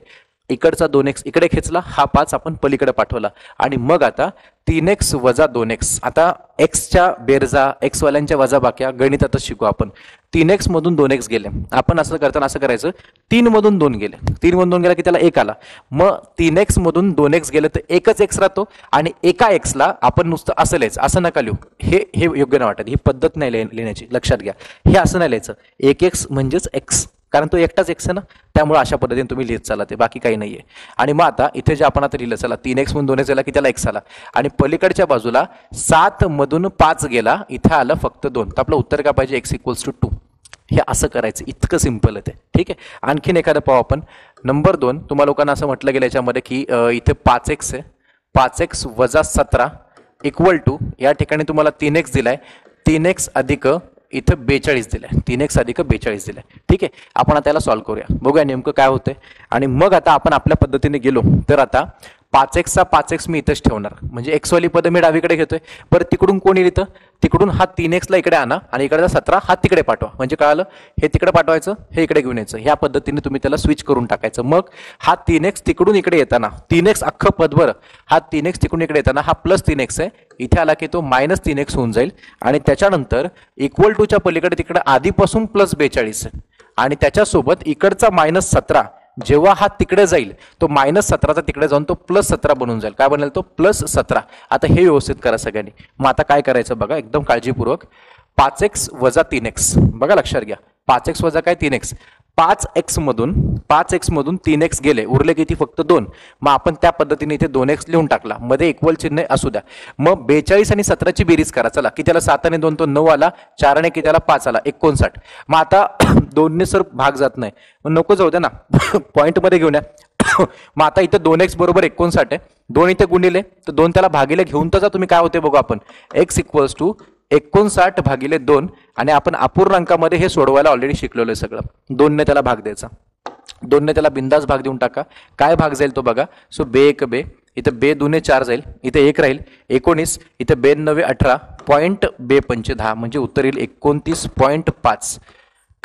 इकडचा 2x इकडे खेचला, हा 5 आपण पलीकडे पाठवला आणि मग आता 3x - 2x. आता एक्सच्या बेरजा, एक्स वाल्यांच्या वजाबाक्या गणितातच शिकू आपण. 3x मधून 2x गेले, आपण असं करताना असं करायचं, 3 मधून 2 गेले, 3 मधून 2 गेला की त्याला 1 आला. मग 3x मधून 2x गेले तर एकच x राहतो आणि एका x ला आपण नुसतं असं लिहायचं. असं नका लिहू, हे योग्य नाही वाटत, ही पद्धत नाही लिहिण्याची, लक्षात घ्या. हे असं नाही लिहायचं, 1x म्हणजेच x, कारण तो एकटाच x आहे ना, त्यामुळे अशा पद्धतीने तुम्ही लिहित चाला, ते बाकी काही नाहीये. आणि मग आता इथे जे आपण आता लिहिलं, चला 3x मधून 2x गेला की त्याला x आला आणि पलीकडच्या बाजूला 7 मधून 5 गेला, इथे आलं फक्त 2, तर आपलं उत्तर काय पाहिजे, x = 2. हे असं करायचं, इतकं सिंपल आहे ते. ठीक आहे, आणखीन एखादं पाहू आपण. नंबर 2, तुम्हाला लोकांना असं म्हटलं गेलं याच्यामध्ये की इथे 5x आहे, 5x - 17 = या ठिकाणी तुम्हाला 3x दिलाय, 3x अधिक इथं 42 दिलाय, 3x अधिक 42 दिलाय. ठीक आहे, आपण आता याला सॉल्व्ह करूया, बघूया नेमकं काय होतंय. आणि मग आता आपण आपल्या पद्धतीने गेलो तर आता 5x चा 5x मी इथंच ठेवणार, म्हणजे x वाली पद मी डावीकडे घेतोय. बरं, तिकडून कोण येईल, इथं तिकडून हा 3x ला इकडे आणा आणि इकडचा 17 हा तिकडे पाठवा. म्हणजे कळालं, हे तिकडे पाठवायचं, हे इकडे घेऊन यायचं. ह्या पद्धतीने तुम्ही त्याला स्विच करून टाकायचं. मग हा 3x तिकडून इकडे येताना, 3x अख्खं पद, बरं, हा 3x तिकडून इकडे येताना हा +3x आहे, इथे आला की तो -3x होऊन जाईल. आणि त्याच्यानंतर = च्या पलीकडे तिकडे आधीपासून +42 आहे आणि त्याच्यासोबत इकडचा -17, जेव्हा हा तिकडे जाईल तो -17चा तिकडे जाऊन तो +17 बनून जाईल. काय बनेल, तो +17. आता हे व्यवस्थित करा सगळ्यांनी. मग आता काय करायचं बघा एकदम काळजीपूर्वक, 5x - 3x, बघा लक्षात घ्या, 5x वजा काय 3x, 5x मधून 3x गेले, उरले किती, फक्त 2. मग आपण त्या पद्धतीने इथे 2x लिहून टाकला, मध्ये इक्वल चिन्ह असू द्या. मग 42 आणि 17ची बेरीज करा. चला, की त्याला 7 आणि 2 तो 9 आला, 4 आणि की त्याला 5 आला, 59. मग आता 2 ने सर भाग जात नाही, मग नको जाऊ द्या ना, पॉईंट मध्ये घेऊन या. मग आता इथं 2x बरोबर 59 आहे, 2 इथे गुणिले तर 2 त्याला भागिले घेऊन तर जा तुम्ही, काय होते बघू आपण, x = 59/2. आणि आपण अपूर्णांकामध्ये हे सोडवायला ऑलरेडी शिकलेलं आहे सगळं. 2 ने त्याला भाग द्यायचा, 2 ने त्याला बिंदास भाग देऊन टाका. काय भाग जाईल तो बघा. सो 2 × 2, इथं 2 × 2 = 4 जाईल, इथे 1 राहील, 19, इथं 2 × 9 = 18, पॉईंट 2 × 5 = 10, म्हणजे उत्तर येईल 29.5.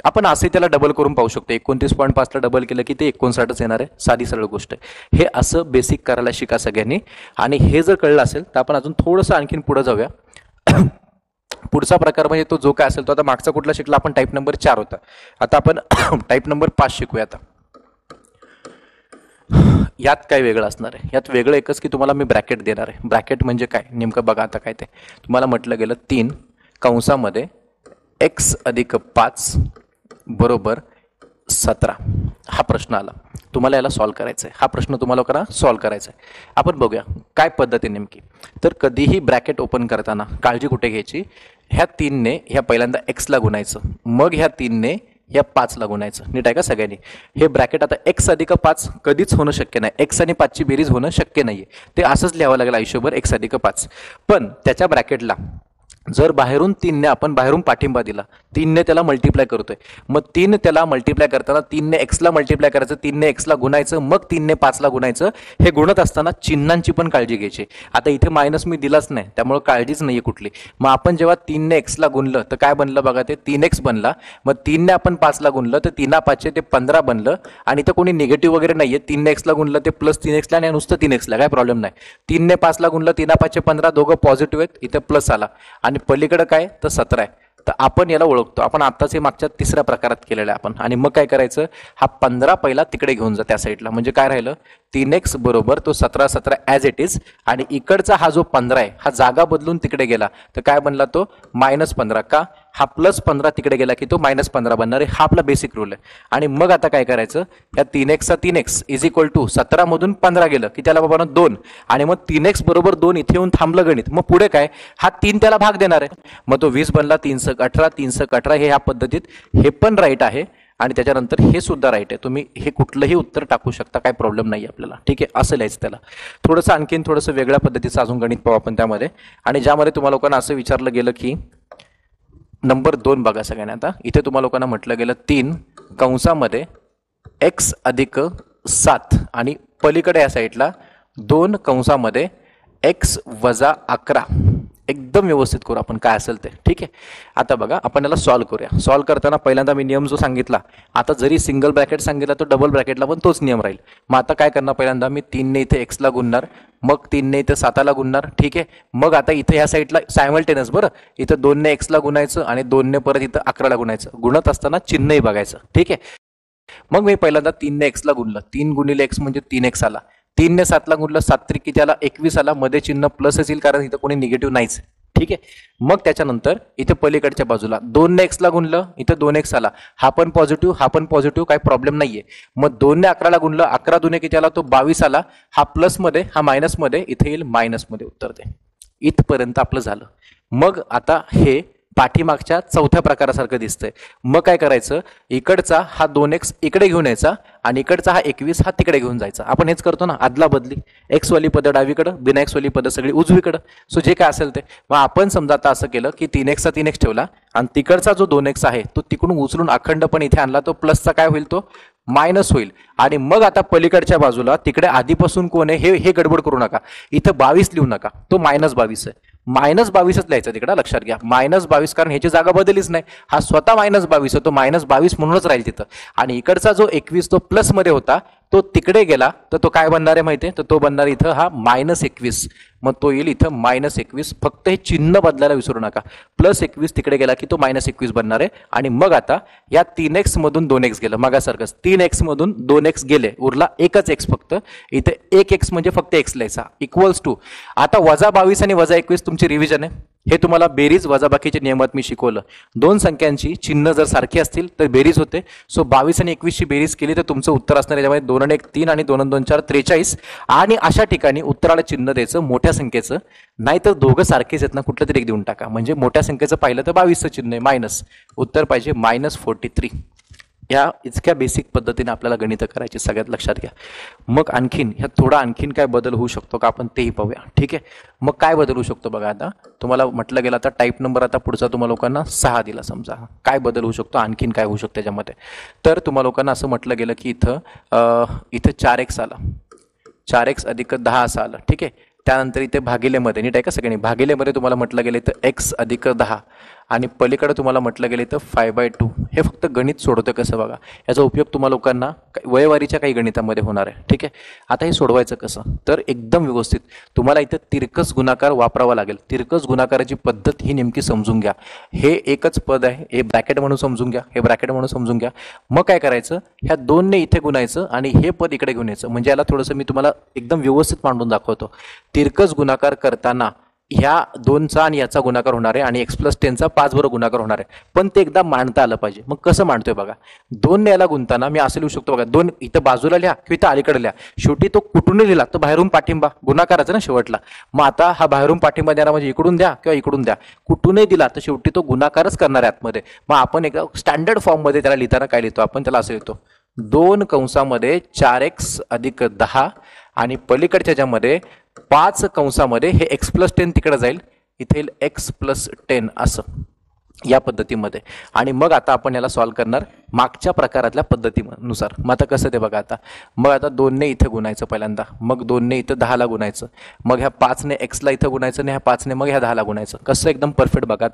आपण असे त्याला डबल करून पाहू शकतो, 29.5 ला डबल केलं की ते 59च येणार आहे. साधी सरळ गोष्ट आहे. हे असं बेसिक करायला शिका सगळ्यांनी. आणि हे जर कळलं असेल तर आपण अजून थोडंसं आणखीन पुढे जाऊया. पुढचा प्रकार म्हणजे तो जो काय असेल तो, आता मागचा कुठला शिकला आपण, टाईप नंबर 4 होता, आता आपण टाईप नंबर 5 शिकूया. आता यात काय वेगळं असणार आहे, यात वेगळं एकच की तुम्हाला मी ब्रॅकेट देणार आहे. ब्रॅकेट म्हणजे काय नेमकं बघा. आता काय ते तुम्हाला म्हटलं गेलं, 3 कंसामध्ये x अधिक 5 बरोबर 17 हा प्रश्न आला, तुम्हाला याला सॉल्व्ह करायचा आहे. हा प्रश्न तुम्हाला लोकांना सॉल्व्ह करायचा आहे. आपण बघूया काय पद्धत आहे नेमकी. तर कधीही ब्रॅकेट ओपन करताना काळजी कुठे घ्यायची, ह्या 3 ने ह्या पहिल्यांदा x ला गुणायचं, मग ह्या 3 ने या 5 ला गुणायचं. नीट आहे का सगळ्यांनी. हे ब्रॅकेट आता x अधिक 5 कधीच होणं शक्य नाही, x आणि 5 ची बेरीज होणं शक्य नाहीये, ते असंच लिहावं लागेल आयुष्यभर, x अधिक 5. पण त्याच्या ब्रॅकेटला जर बाहेरून 3 ने आपण बाहेरून पाठिंबा दिला, 3 ने त्याला मल्टिप्लाय करतोय, मग 3 त्याला मल्टिप्लाय करताना 3 ने x ला मल्टिप्लाय करायचं, 3 ने x ला गुणायचं, मग 3 ने 5 ला गुणायचं. हे गुणत असताना चिन्हांची पण काळजी घ्यायची. आता इथे मायनस मी दिलाच नाही, त्यामुळे काळजीच नाहीये कुठली. मग आपण जेव्हा 3 ने x ला गुणलं तर काय बनलं बघा, ते 3x बनला. मग 3 ने आपण 5 ला गुणलं तर 3 5 ते 15 बनलं. आणि इथं कोणी निगेटिव्ह वगैरे नाहीये, 3 ने x ला गुणलं ते +3x ला आणि नुसतं 3x ला, काय प्रॉब्लेम नाही. 3 ने 5 ला गुणलं, 3 5 15, दोघं पॉझिटिव्ह आहेत, इथे प्लस आला. आणि पलीकडे काय तर 17 आहे, तर आपण याला ओळखतो. आपण आत्ताच हे मागच्या तिसऱ्या प्रकारात केलेलं आहे आपण. आणि मग काय करायचं, हा 15 पहिला तिकडे घेऊन जा त्या साईडला. म्हणजे काय राहिलं, 3x बरोबर तो 17 17 ॲज इट इज. आणि इकडचा हा जो 15 आहे हा जागा बदलून तिकडे गेला तर काय बनला तो -15. का, हा +15 तिकडे गेला की तो -15 बनणार आहे. हा आपला बेसिक रूल आहे. आणि मग आता काय करायचं, या 3x चा 3x इज इक्वल टू 17 मधून 15 गेलं की त्याला बाबा 2. आणि मग 3x बरोबर 2 इथे येऊन थांबलं गणित. मग पुढे काय, हा 3 त्याला भाग देणार आहे. मग तो 20 बनला, 3 × 18, 3 × 18. हे ह्या पद्धतीत हे पण राईट आहे आणि त्याच्यानंतर हे सुद्धा राईट आहे. तुम्ही हे कुठलंही उत्तर टाकू शकता, काही प्रॉब्लेम नाही आपल्याला. ठीक आहे, असं लिहायचं त्याला. थोडंसं आणखीन थोडंसं वेगळ्या पद्धतीचं अजून गणित पाहू आपण त्यामध्ये. आणि ज्यामध्ये तुम्हाला लोकांना असं विचारलं गेलं की नंबर 2 बघा सगळ्यांना. आता इथे तुम्हाला लोकांना म्हटलं गेलं 3 कंसामध्ये x अधिक 7 आणि पलीकडे या साईडला 2 कंसामध्ये x वजा 11. एकदम व्यवस्थित करू आपण काय असेल ते. ठीक आहे, आता बघा आपण याला सॉल्व्ह करूया. सॉल्व्ह करताना पहिल्यांदा मी नियम जो सांगितला, आता जरी सिंगल ब्रॅकेट सांगितला तर डबल ब्रॅकेटला पण तोच नियम राहील. मग आता काय करणार, पहिल्यांदा मी 3 ने इथे x ला गुणणार, मग 3 ने इथे 7 ला गुणणार. ठीक आहे, मग आता इथे या साईडला सायमल्टेनियस, बरं इथं 2 ने x ला गुणायचं आणि 2 ने परत इथं 11 ला गुणायचं. गुणत असताना चिन्हही बघायचं. ठीक आहे, मग मी पहिल्यांदा 3 ने x ला गुणलं, 3 गुणिले x म्हणजे 3x आला. 3 ने 7 ला गुणलं, 7 त्रिकी त्याला 21 आला. मध्ये चिन्ह प्लसच येईल कारण इथं कोणी निगेटिव्ह नाहीच. ठीक आहे, मग त्याच्यानंतर इथे पलीकडच्या बाजूला 2 ने x ला गुणलं, इथं 2x आला. हा पण पॉझिटिव्ह, हा पण पॉझिटिव्ह, काही प्रॉब्लेम नाहीये. मग 2 ने 11 ला गुणलं, 11 दुने किती आला, तो 22 आला. हा प्लस मध्ये, हा मायनस मध्ये, इथे येईल मायनस मध्ये उत्तर ते. इथपर्यंत आपलं झालं. मग आता हे पाठीमागच्या चौथ्या प्रकारासारखं दिसतंय. मग काय करायचं, इकडचा हा 2x इकडे घेऊन यायचा आणि इकडचा हा 21 हा तिकडे घेऊन जायचा. आपण हेच करतो ना, आदला बदली. x वाली पदं डावीकडं, बिना x वाली पदं सगळी उजवीकडं. सो जे काय असेल ते. मग आपण समजा आता असं केलं की 3x चा 3x ठेवला आणि तिकडचा जो 2x आहे तो तिकडून उचलून अखंडपणे इथे आणला, तो प्लसचा काय होईल, तो मायनस होईल. आणि मग आता पलीकडच्या बाजूला तिकडे आधीपासून कोण आहे हे गडबड करू नका. इथं 22 लिहू नका, तो -22 आहे. -22च लिहायचं तिकडे, लक्षात घ्या. -22 कारण ह्याची जागा बदललीच नाही. हा स्वतः -22 आहे, तो -22 म्हणूनच राहील तिथं. आणि इकडचा जो 21 तो प्लस मध्ये होता तो तिकडे गेला तर तो काय बनणार आहे माहिती आहे, तर तो बनणार इथं हा -21. मग तो येईल इथं -21. फक्त हे चिन्ह बदलायला विसरू नका. +21 तिकडे गेला की तो -21 बनणार आहे. आणि मग आता या 3x मधून 2x गेलं, मागासारखंच 3x मधून 2x गेले, उरला एकच x. फक्त इथे 1x म्हणजे फक्त x लिहायचा, इक्वल्स टू. आता -22 आणि -21 तुमची रिव्हिजन आहे. हे तुम्हाला बेरीज वजाबाकीच्या नियमात मी शिकवलं. दोन संख्यांची चिन्ह जर सारखी असतील तर बेरीज होते. सो 22 आणि 21 ची बेरीज केली तर तुमचं उत्तर असणार आहे त्यामध्ये 2 आणि 1 3 आणि 2 आणि 2 4 43. आणि अशा ठिकाणी उत्तराला चिन्ह द्यायचं मोठ्या संख्येचं, नाहीतर दोघं सारखेच आहेत ना, कुठलं तरी एक देऊन टाका. म्हणजे मोठ्या संख्येचं पाहिलं तर 22चं चिन्ह आहे मायनस, उत्तर पाहिजे -43. या इतक्या बेसिक पद्धतीने आपल्याला गणितं करायची, सगळ्यात लक्षात घ्या. मग आणखीन ह्यात थोडा आणखीन काय बदल होऊ शकतो का आपण तेही पाहूया. ठीक आहे, मग काय बदल होऊ शकतो बघा. आता तुम्हाला म्हटलं गेलं, आता टाईप नंबर आता पुढचा तुम्हाला लोकांना 6 दिला समजा. काय बदल होऊ शकतो, आणखीन काय होऊ शकतं त्याच्यामध्ये. तर तुम्हाला लोकांना असं म्हटलं गेलं की इथं 4x आला, 4x अधिक 10 असं आलं. ठीक आहे, त्यानंतर इथे भागिलेमध्ये नीट आहे का सगळ्यांनी, भागिलेमध्ये तुम्हाला म्हटलं गेलं तर x अधिक 10 आणि पलीकडे तुम्हाला म्हटलं गेलं तर 5/2. हे फक्त गणित सोडवतं कसं बघा. याचा उपयोग तुम्हाला लोकांना वयवारीच्या काही गणितामध्ये होणार आहे. ठीक आहे, आता हे सोडवायचं कसं, तर एकदम व्यवस्थित तुम्हाला इथं तिरकस गुणाकार वापरावा लागेल. तिरकस गुणाकाराची पद्धत ही नेमकी समजून घ्या. हे एकच पद आहे, हे ब्रॅकेट म्हणून समजून घ्या, हे ब्रॅकेट म्हणून समजून घ्या. मग काय करायचं, ह्या 2 ने इथे गुणायचं आणि हे पद इकडे घेऊन यायचं. म्हणजे याला थोडंसं मी तुम्हाला एकदम व्यवस्थित मांडून दाखवतो. तिरकस गुणाकार करताना ह्या 2चा आणि याचा गुणाकार होणार आहे आणि x + 10चा 5 बरोबर गुणाकार होणार आहे. पण ते एकदा मांडता आलं पाहिजे. मग कसं मांडतोय बघा, 2 ने याला गुंताना मी असं लिहू शकतो बघा, 2 इथं बाजूला लिहा किंवा इथं अलीकडे लिहा. शेवटी तो कुठूनही लिहिला तो बाहेरून पाठिंबा गुणाकाराचा ना शेवटला. मग आता हा बाहेरून पाठिंबा देणार म्हणजे इकडून द्या किंवा इकडून द्या, कुठूनही दिला तर शेवटी तो गुणाकारच करणार आहे आतमध्ये. मग आपण एका स्टँडर्ड फॉर्ममध्ये त्याला लिहिताना काय लिहितो आपण, त्याला असं लिहितो 2 कंसामध्ये 4x अधिक 10 आणि पलीकडच्या ज्यामध्ये 5 कंसामध्ये हे x + 10 तिकडे जाईल, इथे x + 10 असं या पद्धतीमध्ये. आणि मग आता आपण याला सॉल्व्ह करणार मागच्या प्रकारातल्या पद्धतीनुसार. मग आता कसं ते बघा. आता मग आता 2 ने इथे गुणायचं पहिल्यांदा, मग 2 ने इथं 10 ला गुणायचं, मग ह्या 5 ने x ला इथं गुणायचं आणि ह्या 5 ने मग ह्या 10 ला गुणायचं. कसं एकदम परफेक्ट बघा.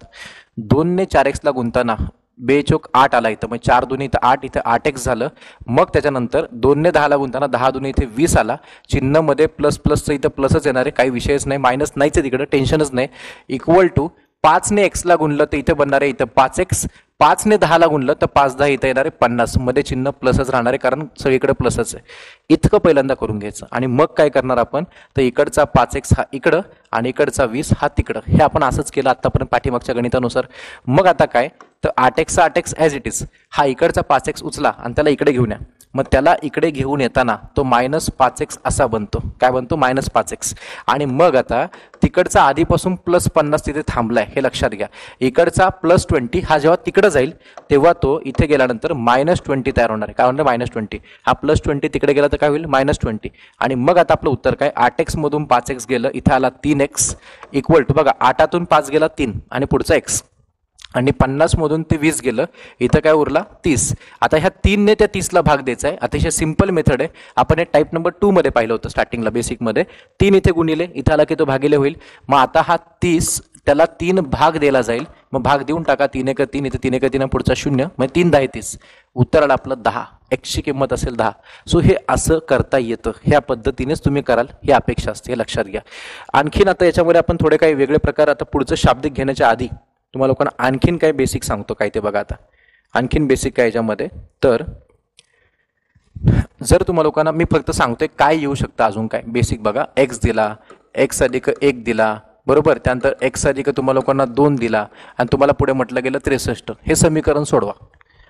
2 ने 4x ला गुंताना 2 चोक 8 आला इथं, मग 4 दुने इथं 8, इथं 8x झालं. मग त्याच्यानंतर 2 ने 10 ला गुंताना 10 दुने इथे 20 आला. चिन्हमध्ये प्लसचं इथं प्लसच येणार आहे, काही विषयच नाही, मायनस नाहीच आहे तिकडं, टेन्शनच नाही. इक्वल टू 5 ने x ला गुणलं तर इथे बनणार आहे इथं 5x, 5 ने 10 ला गुणलं तर 5 10 इथे येणार आहे 50, मध्ये चिन्ह प्लसच राहणार आहे कारण सगळीकडे प्लसच आहे. इतकं पहिल्यांदा करून घ्यायचं आणि मग काय करणार आपण, तर इकडचा 5x हा इकडं आणि इकडचा 20 हा तिकडं. हे आपण असंच केलं आतापर्यंत पाठीमागच्या गणितानुसार. मग आता काय, तर 8x 8x as it is, हा इकडचा 5x उचला आणि त्याला इकडे घेऊन या. मग त्याला इकडे घेऊन येताना तो -5x असा बनतो. काय बनतो, -5x. आणि मग आता तिकडचा आधीपासून +50 तिथे थांबलाय हे लक्षात घ्या. इकडचा +20 हा जेव्हा तिकडे जाईल तेव्हा तो इथे गेल्यानंतर -20 तयार होणार आहे. काय होणार, -20. हा +20 तिकडे गेला तर काय होईल, -20. आणि मग आता आपलं उत्तर काय, 8x मधून 5x गेलं, इथे आला 3x इक्वल टू बघा 8तून 5 गेला 3 आणि पुढचा x, आणि 50 मधून ते 20 गेलं, इथं काय उरला 30. आता ह्या 3 ने त्या 30 ला भाग द्यायचा आहे. अतिशय सिंपल मेथड आहे. आपण हे टाईप नंबर 2 मध्ये पाहिलं होतं स्टार्टिंगला बेसिकमध्ये. 3 इथे गुणिले, इथं आला की तो भागिले होईल. मग आता हा 30 त्याला 3 भाग दिला जाईल. मग भाग देऊन टाका, 3 1 3, इथे 3 1 3 पुढचा 0, मग 3 10 30. उत्तर आलं आपलं 10. एक्सची किंमत असेल 10. सो हे असं करता येतं. ह्या पद्धतीनेच तुम्ही कराल ही अपेक्षा असते, हे लक्षात घ्या. आणखीन आता याच्यामध्ये आपण थोडे काही वेगळे प्रकार, आता पुढचं शाब्दिक घेण्याच्या आधी तुम्हाला लोकांना आणखीन काय बेसिक सांगतो काय ते बघा. आता आणखीन बेसिक काय याच्यामध्ये, तर जर तुम्हाला लोकांना मी फक्त सांगतोय काय येऊ शकतं अजून काय बेसिक बघा. x दिला, x अधिक 1 दिला, बरोबर. त्यानंतर x अधिक तुम्हाला लोकांना 2 दिला आणि तुम्हाला पुढे म्हटलं गेलं 63. हे समीकरण सोडवा.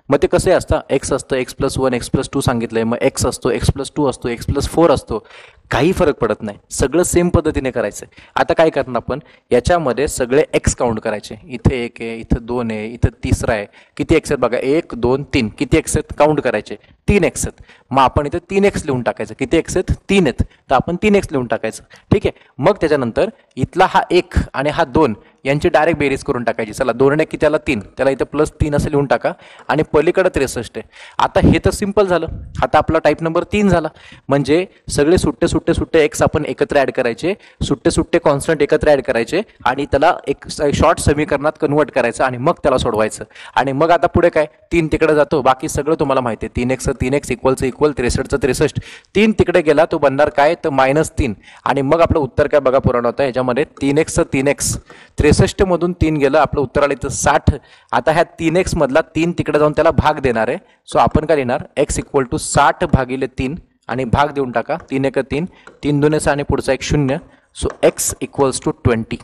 मग ते कसे असतं, x असतं x+1 x+2 सांगितलंय, मग x असतो x+2 असतो x+4 असतो, काही फरक पडत नाही, सगळं सेम पद्धतीने करायचं. आता काय करणार आपण, याच्यामध्ये सगळे x काउंट करायचे. इथे 1 आहे, इथं 2 आहे, इथं तिसरा आहे. किती x आहेत बघा, 1 2 3. किती x आहेत काउंट करायचे, 3 x आहेत. मग आपण इथे 3x लिहून टाकायचं. किती x आहेत, 3 आहेत, तर आपण 3x लिहून टाकायचं. ठीक आहे. मग त्याच्यानंतर इथला हा 1 आणि हा 2 यांची डायरेक्ट बेरीज करून टाकायची. चला 2 ने किती त्याला 3, त्याला इथे +3 असं लिहून टाका आणि पलीकडे 63 आहे. आता हे तर सिंपल झालं. आता आपला टाईप नंबर 3 झाला. म्हणजे सगळे सुट्टे सुट्टे सुट्टे एक्स आपण एकत्र ऍड करायचे, सुट्टे सुट्टे कॉन्स्टंट एकत्र ऍड करायचे आणि त्याला एक शॉर्ट समीकरणात कन्वर्ट करायचं आणि मग त्याला सोडवायचं. आणि मग आता पुढे काय, 3 तिकडे जातो, बाकी सगळं तुम्हाला माहिती आहे. 3x 3x इक्वलचं equal, 63चं 63. 3 तिकडे गेला तो बनणार काय, तर -3. आणि मग आपलं उत्तर काय बघा पुराण होतं याच्यामध्ये, 3x 3x, 63 मधून 3 गेलं, आपलं उत्तर आलं इथं 60. आता ह्या 3x मधला 3 तिकडे जाऊन त्याला भाग देणार आहे. सो आपण काय लिहिणार, x इक्वल टू 60 भागिले 3 आणि भाग देऊन टाका. 3 1 3, 3 2 6 आणि पुढचा एक 0. So x equals to 20.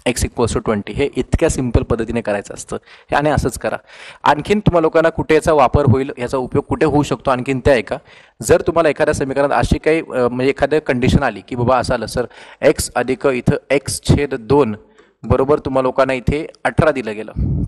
x equals to 20. हे इतक्या सिंपल पद्धतीने करायचं असतं. हे आणि असंच करा. आणखीन तुम्हाला लोकांना कुठे याचा वापर होईल, याचा उपयोग कुठे होऊ शकतो आणखीन त्या ऐका. जर तुम्हाला एखाद्या समीकरणात अशी काही म्हणजे एखाद्या कंडिशन आली की बाबा असं आलं सर, x अधिक इथं x/2 बरोबर तुम्हाला लोकांना इथे 18 दिलं गेलं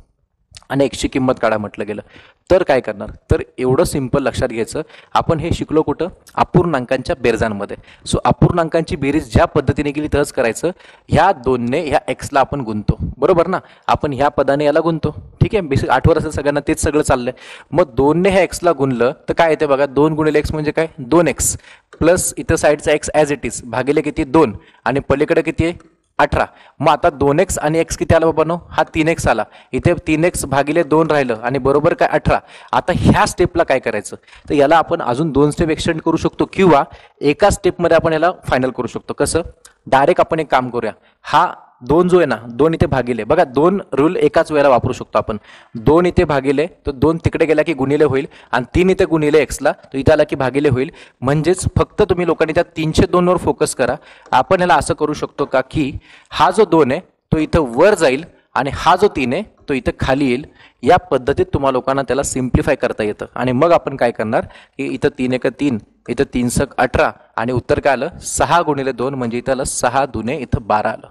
आणि एक्सची किंमत काढा म्हटलं गेलं, तर काय करणार, तर एवढं सिंपल लक्षात घ्यायचं. आपण हे शिकलो कुठं, अपूर्णांकांच्या बेरजांमध्ये. सो अपूर्णांकांची बेरीज ज्या पद्धतीने केली तरच करायचं. ह्या 2ने ह्या एक्सला आपण गुणतो, बरोबर ना. आपण ह्या पदाने याला गुणतो, ठीक आहे. बेसिक आठवत असेल सगळ्यांना, तेच सगळं चाललंय. मग 2ने ह्या एक्सला गुणलं तर काय येते बघा, 2 गुणिले x म्हणजे काय, 2x प्लस इथं साईडचा x ॲज इट इज भागिले किती 2 आणि पलीकडे किती आहे 18. मग आता 2x आणि x किती आला बाबांनो, हा 3x आला. इथे 3x भागिले 2 राहिलं आणि बरोबर काय 18. आता ह्या स्टेपला काय करायचं, तर याला आपण अजून 2 स्टेप एक्सटेंड करू शकतो किंवा एका स्टेपमध्ये आपण याला फायनल करू शकतो. कसं, डायरेक्ट आपण एक काम करूया, हा 2 जो आहे ना, 2 इथे भागिले बघा, 2 रूल एकाच वेळेला वापरू शकतो आपण. 2 इथे भागिले तर 2 तिकडे गेला की गुणिले होईल आणि 3 इथे गुणिले एक्सला तो इथे आला की भागिले होईल. म्हणजेच फक्त तुम्ही लोकांनी त्या 302 वर फोकस करा. आपण ह्याला असं करू शकतो का की हा जो 2 आहे तो इथं वर जाईल आणि हा जो 3 आहे तो इथं खाली येईल. या पद्धतीत तुम्हाला लोकांना त्याला सिम्प्लिफाय करता येतं. आणि मग आपण काय करणार की इथं 3 1 3, इथं 3 6 18 आणि उत्तर काय आलं 6 गुणिले 2 म्हणजे इथं आलं 6 दुने इथं 12 आलं.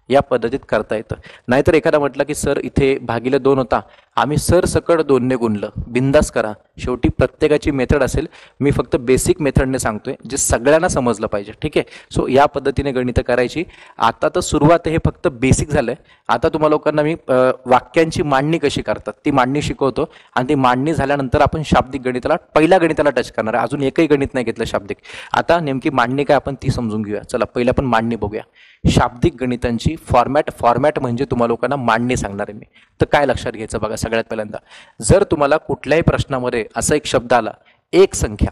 या पद्धतीत करता येतं. नाहीतर एखादा म्हटलं की सर इथे भागिले 2 होता, आम्ही सर सकड 2 ने गुणलं, बिंदास करा. शेवटी प्रत्येकाची मेथड असेल, मी फक्त बेसिक मेथडने सांगतोय जे सगळ्यांना समजलं पाहिजे, ठीक आहे. सो या पद्धतीने गणितं करायची. आता तर सुरुवात हे फक्त बेसिक झालंय. आता तुम्हाला लोकांना मी वाक्यांची मांडणी कशी करतात ती मांडणी शिकवतो आणि ती मांडणी झाल्यानंतर आपण शाब्दिक गणिताला, पहिल्या गणिताला टच करणार आहे. अजून एकही गणित नाही घेतलं शाब्दिक. आता नेमकी मांडणी काय आपण ती समजून घेऊया. चला पहिल्या आपण मांडणी बघूया. शाब्दिक गणितांची फॉर्मॅट म्हणजे तुम्हाला लोकांना मांडणी सांगणार आहे मी. तर काय लक्षात घ्यायचं बघा, सगळ्यात पहिल्यांदा जर तुम्हाला कुठल्याही प्रश्नामध्ये असा एक शब्द आला एक संख्या,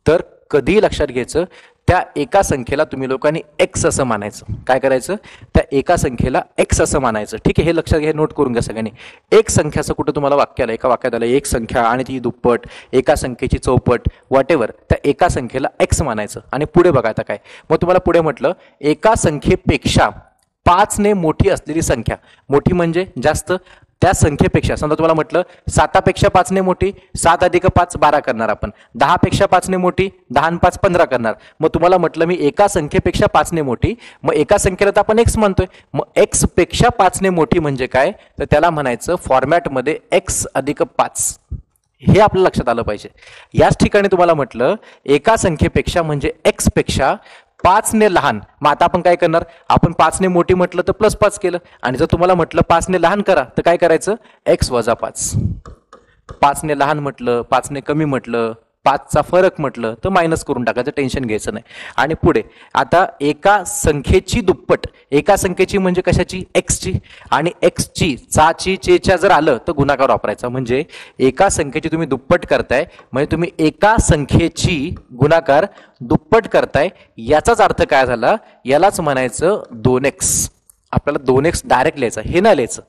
तर कधीही लक्षात घ्यायचं त्या एका संख्येला तुम्ही लोकांनी एक्स असं मानायचं. काय करायचं? त्या एका संख्येला एक्स असं मानायचं. ठीक आहे, हे लक्षात घ्या, नोट करून घ्या सगळ्यांनी. एक संख्याचं कुठं तुम्हाला वाक्य आलं, एका वाक्यात आलं एक संख्या आणि ती दुप्पट, एका संख्येची चौपट, वॉट एव्हर, त्या एका संख्येला एक्स मानायचं. आणि पुढे बघा आता काय, मग तुम्हाला पुढे म्हटलं एका संख्येपेक्षा 5 ने मोठी असलेली संख्या, मोठी म्हणजे जास्त, त्या संख्येपेक्षा, समजा तुम्हाला म्हटलं 7 पेक्षा 5 ने मोठी, 7 अधिक 5 12 करणार आपण, 10 पेक्षा 5 ने मोठी, 10 आणि 5 15 करणार. मग तुम्हाला म्हटलं मी एका संख्येपेक्षा 5 ने मोठी, मग एका संख्येला तर आपण एक्स म्हणतोय, मग एक्स पेक्षा 5 ने मोठी म्हणजे काय, तर त्याला म्हणायचं फॉर्मॅटमध्ये एक्स अधिक 5. हे आपल्या लक्षात आलं पाहिजे. याच ठिकाणी तुम्हाला म्हटलं एका संख्येपेक्षा म्हणजे एक्स पेक्षा 5 ने लहान, मग आता आपण काय करणार, आपण 5 ने मोठी म्हटलं तर +5 केलं, आणि जर तुम्हाला म्हटलं 5 ने लहान करा तर काय करायचं, x - 5. 5 ने लहान म्हटलं, 5 ने कमी म्हटलं, 5चा फरक म्हटलं तर मायनस करून टाकायचं, टेन्शन घ्यायचं नाही. आणि पुढे आता एका संख्येची दुप्पट, एका संख्येची म्हणजे कशाची, एक्सची, आणि एक्सची चाची चेच्या जर आलं तर गुणाकार वापरायचा. म्हणजे एका संख्येची तुम्ही दुप्पट करताय म्हणजे तुम्ही एका संख्येची गुणाकार दुप्पट करताय, याचाच अर्थ काय झाला, यालाच म्हणायचं 2x. आपल्याला 2x डायरेक्ट लिहायचं, हे नाही लिहायचं,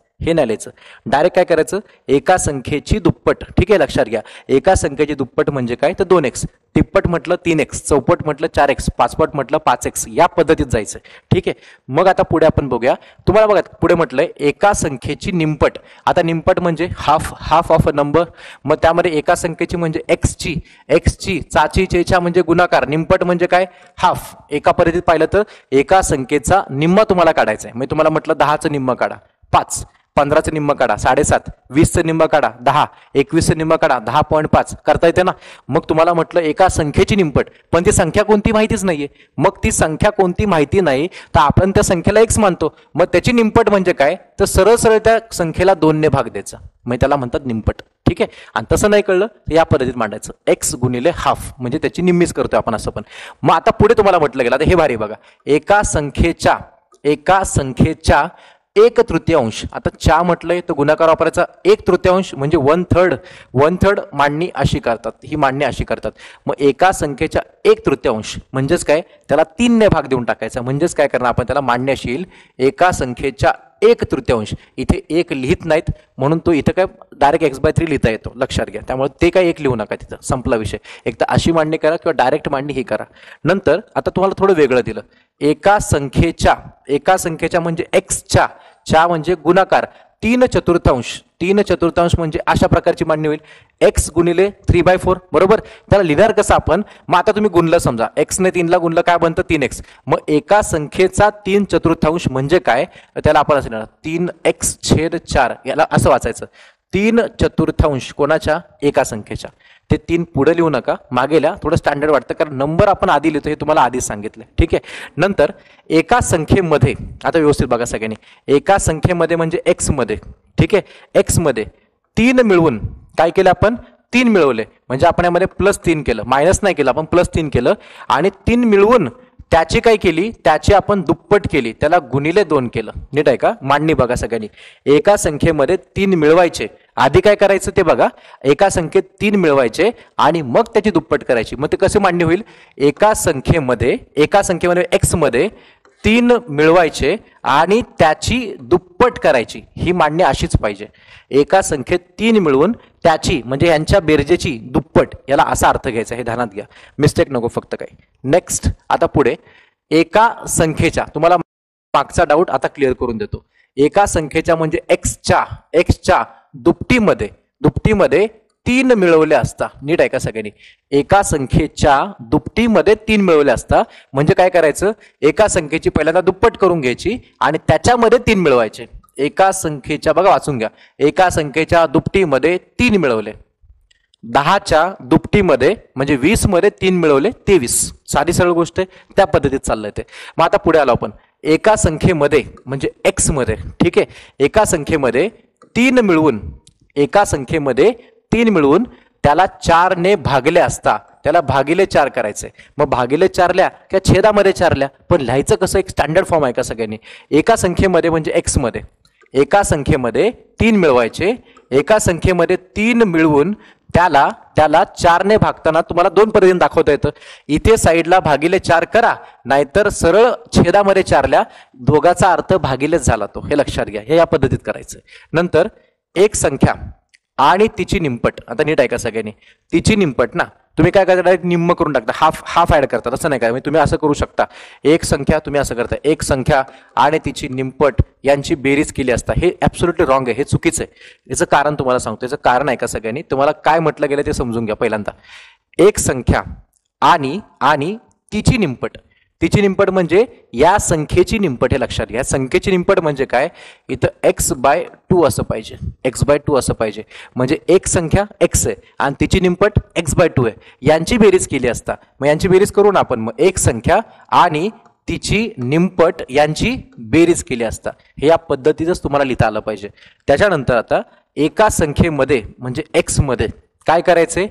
डायरेक्ट काय करायचं, एका संख्येची दुप्पट. ठीक आहे, लक्षात घ्या, एका संख्येची दुप्पट म्हणजे काय, तर 2x, तिप्पट म्हटलं 3x, चौपट म्हटलं 4x, पाचपट म्हटलं 5x, या पद्धतीत जायचं. ठीक आहे, मग आता पुढे आपण बघूया. तुम्हाला बघा पुढे म्हटलंय एका संख्येची निमपट. आता निमपट म्हणजे हाफ ऑफ अ नंबर, मग त्यामध्ये एका संख्येची म्हणजे एक्सची चाची चेच्या म्हणजे गुणाकार, निमपट म्हणजे काय, हाफ. एका पद्धतीत पाहिलं तर एका संख्येचा निम्मा तुम्हाला काढायचा आहे. म्हणजे तुम्हाला म्हटलं 10चं निम्म काढा 5, 15चं निम्म काढा 7.5, 20चं निम्म काढा 10, 21चं निम्म काढा 10.5, करता येते ना. मग तुम्हाला म्हटलं एका संख्येची निमपट, पण ती संख्या कोणती माहितीच नाहीये. मग ती संख्या कोणती माहिती नाही तर आपण त्या संख्येला एक्स मानतो, मग त्याची निमपट म्हणजे काय, तर सरळ सरळ त्या संख्येला 2 ने भाग द्यायचा, म्हणजे त्याला म्हणतात निमपट. ठीक आहे, आणि तसं नाही कळलं तर या पद्धतीत मांडायचं, एक्स गुणिले हाफ, म्हणजे त्याची निम्मीच करतोय आपण असं पण. मग आता पुढे तुम्हाला म्हटलं गेलं, आता हे भारी बघा, एका संख्येच्या 1/3. आता च्या म्हटलंय तर गुणाकार वापरायचा 1/3 म्हणजे 1/3 मांडणी अशी करतात, ही मांडणी अशी करतात. मग एका संख्येच्या 1/3 म्हणजेच काय, त्याला 3 ने भाग देऊन टाकायचा. म्हणजेच काय करणार आपण, त्याला मांडणी अशी येईल एका संख्येच्या 1/3. इथे 1 लिहित नाहीत म्हणून तो इथं काय डायरेक्ट x/3 लिहिता येतो, लक्षात घ्या. त्यामुळे ते काय 1 लिहू नका, तिथं संपला विषय. एकदा अशी मांडणी करा किंवा डायरेक्ट मांडणी ही करा. नंतर आता तुम्हाला थोडं वेगळं दिलं, एका संख्येच्या म्हणजे एक्सच्या, च्या म्हणजे गुणाकार 3/4 म्हणजे अशा प्रकारची मांडणी होईल, x गुणिले 3/4. बरोबर, त्याला लिहिणार कसं आपण, मग आता तुम्ही गुणलं, समजा x ने 3 ला गुणलं काय बनतं 3x, मग एका संख्येचा 3/4 म्हणजे काय, त्याला आपण असं लिहिणार 3x/4, याला असं वाचायचं 3/4 कोणाच्या, एका संख्येच्या. ते 3 पुढे लिहू नका, मागे लिहा, थोडं स्टँडर्ड वाटतं, कारण नंबर आपण आधी लिहितो हे तुम्हाला आधीच सांगितलं. ठीक आहे, नंतर एका संख्येमध्ये, आता व्यवस्थित बघा सगळ्यांनी, एका संख्येमध्ये म्हणजे एक्स मध्ये, ठीक आहे, एक्स मध्ये 3 मिळवून काय केलं आपण, 3 मिळवले, म्हणजे आपण यामध्ये +3 केलं, मायनस नाही केलं, आपण +3 केलं, आणि 3 मिळवून त्याची काय केली, त्याची आपण दुप्पट केली, त्याला गुणिले 2 केलं. नीट आहे का, मांडणी बघा सगळ्यांनी. एका संख्येमध्ये 3 मिळवायचे, आधी काय करायचं ते बघा, एका संख्येत 3 मिळवायचे आणि मग त्याची दुप्पट करायची. मग ते कसे मांडणी होईल, एका संख्येमध्ये एक्स मध्ये 3 मिळवायचे आणि त्याची दुप्पट करायची, ही मांडणी अशीच पाहिजे. एका संख्येत 3 मिळवून त्याची म्हणजे यांच्या बेरजेची दुप्पट, याला असा अर्थ घ्यायचा, हे ध्यानात घ्या, मिस्टेक नको फक्त काही. नेक्स्ट, आता पुढे एका संख्येच्या, तुम्हाला मागचा डाऊट आता क्लिअर करून देतो. एका संख्येच्या म्हणजे एक्सच्या दुपटीमध्ये 3 मिळवले असता. नीट आहे का सगळ्यांनी, एका संख्येच्या दुपटीमध्ये 3 मिळवले असता म्हणजे काय करायचं, एका संख्येची पहिल्यांदा दुप्पट करून घ्यायची आणि त्याच्यामध्ये 3 मिळवायचे. एका संख्येच्या, बघा वाचून घ्या, एका संख्येच्या दुपटीमध्ये 3 मिळवले, 10च्या दुपटीमध्ये म्हणजे 20 मध्ये 3 मिळवले 23. साधी सरळ गोष्ट आहे, त्या पद्धतीत चाललंय ते. मग आता पुढे आलो आपण, एका संख्येमध्ये म्हणजे एक्स मध्ये, ठीक आहे, एका संख्येमध्ये 3 मिळवून त्याला 4 ने भागले असता, त्याला भागिले 4 करायचंय. मग भागिले 4 ल्या किंवा छेदामध्ये 4 ल्या, पण लिहायचं कसं, एक स्टँडर्ड फॉर्म आहे का सगळ्यांनी. एका संख्येमध्ये म्हणजे एक्स मध्ये एका संख्येमध्ये 3 मिळवायचे, एका संख्येमध्ये 3 मिळवून त्याला त्याला 4ने भागताना तुम्हाला दोन पद्धतीने दाखवता येतं. इथे साईडला भागिले 4 करा, नाहीतर सरळ छेदामध्ये 4ल्या दोघाचा अर्थ भागिलेच झाला तो. हे लक्षात घ्या, हे या पद्धतीत करायचं. नंतर एक संख्या आणि तिची निमपट. आता नीट ऐका सगळ्यांनी, तिची निमपट ना तुम्ही काय करता, डायरेक्ट निम्म करून टाकता, हाफ हाफ ऍड करता. तसं नाही काय, म्हणजे तुम्ही असं करू शकता. एक संख्या तुम्ही असं करता, एक संख्या आणि तिची निमपट यांची बेरीज केली असता. हे ऍब्सोल्युटली रॉंग आहे, हे चुकीचं आहे. याचं कारण तुम्हाला सांगतो. याचं कारण ऐका सगळ्यांनी, तुम्हाला काय म्हटलं गेलं ते समजून घ्या. पहिल्यांदा एक संख्या आणि तिची निमपट. तिची निमपट म्हणजे या संख्येची निमपट. हे लक्षात घ्या, संख्येची निमपट म्हणजे काय, इथं x/2 असं पाहिजे, x/2 असं पाहिजे. म्हणजे एक संख्या x आहे आणि तिची निमपट x/2 आहे, यांची बेरीज केली असता. मग यांची बेरीज करू ना आपण. मग एक संख्या आणि तिची निमपट यांची बेरीज केली असता. हे या पद्धतीतच तुम्हाला लिहिता आलं पाहिजे. त्याच्यानंतर आता एका संख्येमध्ये म्हणजे x मध्ये काय करायचंय,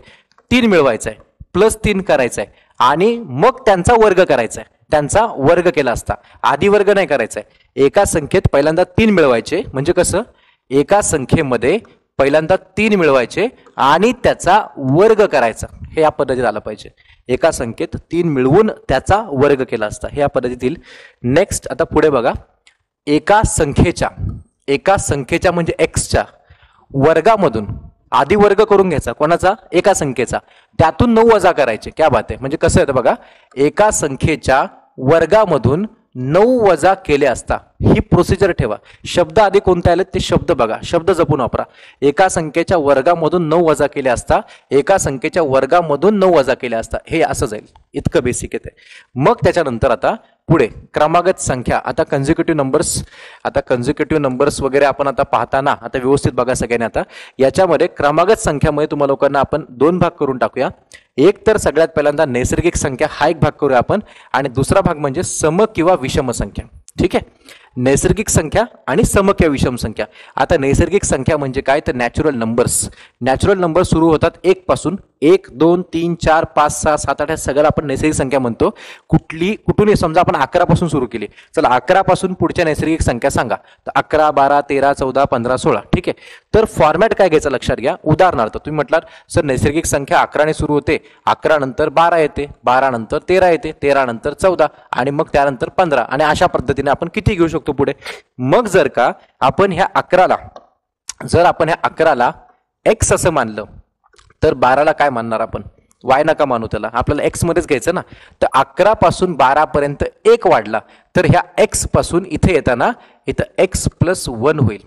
3 मिळवायचं आहे, +3 करायचं आहे आणि मग त्यांचा वर्ग करायचा आहे. त्यांचा वर्ग केला असता, आधी वर्ग नाही करायचा आहे. एका संख्येत पहिल्यांदा 3 मिळवायचे. म्हणजे कसं, एका संख्येमध्ये पहिल्यांदा 3 मिळवायचे आणि त्याचा वर्ग करायचा. हे या पद्धतीत आलं पाहिजे. एका संख्येत 3 मिळवून त्याचा वर्ग केला असता, हे या पद्धतीतील. नेक्स्ट आता पुढे बघा, एका संख्येच्या म्हणजे एक्सच्या वर्गामधून आधी वर्ग करून घ्यायचा. कोणाचा, एका संख्येचा, त्यातून 9 वजा करायचे. क्या बात आहे. म्हणजे कसं येतं बघा, एका संख्येच्या वर्गामधून 9 वजा केले असता. ही प्रोसिजर ठेवा. शब्द आधी कोणते आले ते शब्द बघा, शब्द जपून वापरा. एका संख्येच्या वर्गामधून 9 वजा केले असता, एका संख्येच्या वर्गामधून 9 वजा केले असता. हे असं जाईल, इतकं बेसिक येते. मग त्याच्यानंतर आता पुढे क्रमागत संख्या. आता कन्झिक्युटिव्ह नंबर्स वगैरे आपण आता पाहताना आता व्यवस्थित बघा सगळ्यांनी. आता याच्यामध्ये क्रमागत संख्यामध्ये तुम्हाला लोकांना आपण 2 भाग करून टाकूया. एक तर सगळ्यात पहिल्यांदा नैसर्गिक संख्या हा एक भाग करूया आपण, आणि दुसरा भाग म्हणजे सम किंवा विषम संख्या. ठीक आहे, नैसर्गिक संख्या आणि सम किंवा विषम संख्या. आता नैसर्गिक संख्या म्हणजे काय, तर नॅचरल नंबर्स. नॅचरल नंबर सुरू होतात 1 पासून. 1, 2, 3, 4, 5, 6, 7, 8 सगळं आपण नैसर्गिक संख्या म्हणतो. कुठून समजा आपण 11 पासून सुरू केली, चला 11 पासून पुढच्या नैसर्गिक संख्या सांगा. तर 11, 12, 13, 14, 15, 16. ठीक आहे, तर फॉर्मॅट काय घ्यायचं लक्षात घ्या. उदाहरणार्थ तुम्ही म्हटलात सर नैसर्गिक संख्या 11 ने सुरू होते, 11 नंतर 12 येते, 12 नंतर 13 येते, 13 नंतर 14 आणि मग त्यानंतर 15, आणि अशा पद्धतीने आपण किती घेऊ शकतो पुढे. मग जर का आपण ह्या 11ला x असं मानलं, तर 12ला काय मानणार आपण, y नका मानू, त्याला आपल्याला x मध्येच घ्यायचं ना. तर 11 पासून 12 पर्यंत 1 वाढला, तर ह्या x पासून इथे येताना इथं x+1 होईल,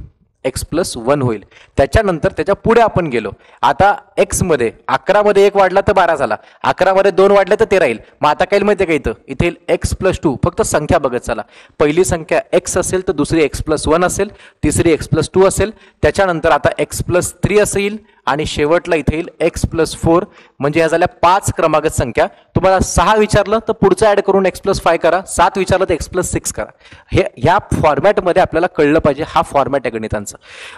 x+1 होईल. त्याच्यानंतर त्याच्या पुढे आपण गेलो. आता x मध्ये 11 मध्ये 1 वाढला तर 12 झाला, 11 मध्ये 2 वाढले तर 13 येईल. मग आता काय माहितीये का, इथे येईल x+2. फक्त संख्या बघत चला. पहिली संख्या x असेल तर दुसरी x+1 असेल, तिसरी x+2 असेल, त्याच्यानंतर आता x+3 असेल आणि शेवटला इथे येईल x+4. म्हणजे ह्या झाल्या 5 क्रमागत संख्या. तुम्हाला 6 विचारलं तर पुढचं ऍड करून x+5 करा, 7 विचारलं तर x+6 करा. हे ह्या फॉर्मॅटमध्ये आपल्याला कळलं पाहिजे. हा फॉर्मॅट आहे गणितांचा.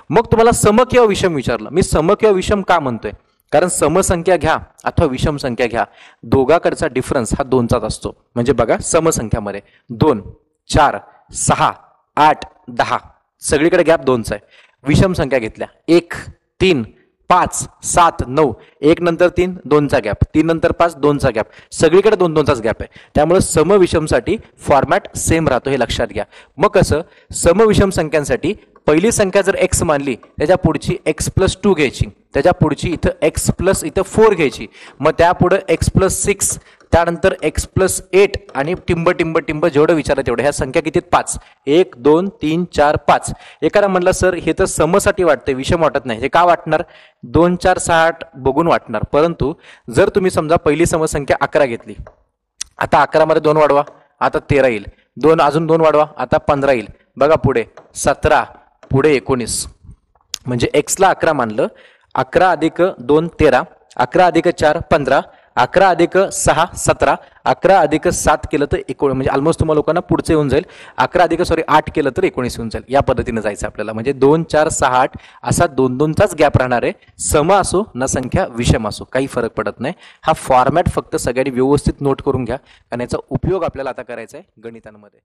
मग तुम्हाला सम किंवा विषम विचारलं. मी सम किंवा विषम का म्हणतोय, कारण समसंख्या घ्या अथवा विषम संख्या घ्या, दोघाकडचा डिफरन्स हा 2चाच असतो. म्हणजे बघा, समसंख्यामध्ये 2, 4, 6, 8, 10 सगळीकडे गॅप 2चा आहे. विषम संख्या घेतल्या 1, 3, 5, 7, 9, 1 नंतर 3 2चा गॅप, 3 नंतर 5 2चा गॅप, सगळीकडे 2 2चाच गॅप आहे. त्यामुळे समविषमसाठी फॉर्मॅट सेम राहतो, हे लक्षात घ्या. मग कसं, समविषम संख्यांसाठी पहिली संख्या जर x मानली, त्याच्या पुढची x+2 घ्यायची, त्याच्या पुढची इथं x+4 घ्यायची, मग त्यापुढे x+6, त्यानंतर x+8 आणि टिंब जेवढं विचारलं तेवढं. ह्या संख्या किती 5, 1, 2, 3, 4, 5. एखादा म्हणलं सर हे तर समसाठी वाटतंय, विषम वाटत नाही. हे का वाटणार, 2, 4, 6, 8 बघून वाटणार. परंतु जर तुम्ही समजा पहिली समसंख्या 11 घेतली, आता 11 मध्ये 2 वाढवा, आता 13 येईल, 2 अजून 2 वाढवा, आता 15 येईल. बघा पुढे 17, पुढे 19. म्हणजे x ला 11 मानलं, 11 अधिक 2 13, 11 अधिक 4 15, 11 अधिक 6 17, 11 अधिक 7 केलं तर 19. म्हणजे ऑलमोस्ट तुम्हाला लोकांना पुढचं येऊन जाईल. 8 केलं तर 19 येऊन जाईल. या पद्धतीने जायचं आपल्याला. म्हणजे 2, 4, 6, 8 असा 2-2चाच गॅप राहणार आहे. सम असो ना संख्या विषम असो, काही फरक पडत नाही. हा फॉर्मॅट फक्त सगळ्यांनी व्यवस्थित नोट करून घ्या, कारण याचा उपयोग आपल्याला आता करायचा आहे गणितांमध्ये.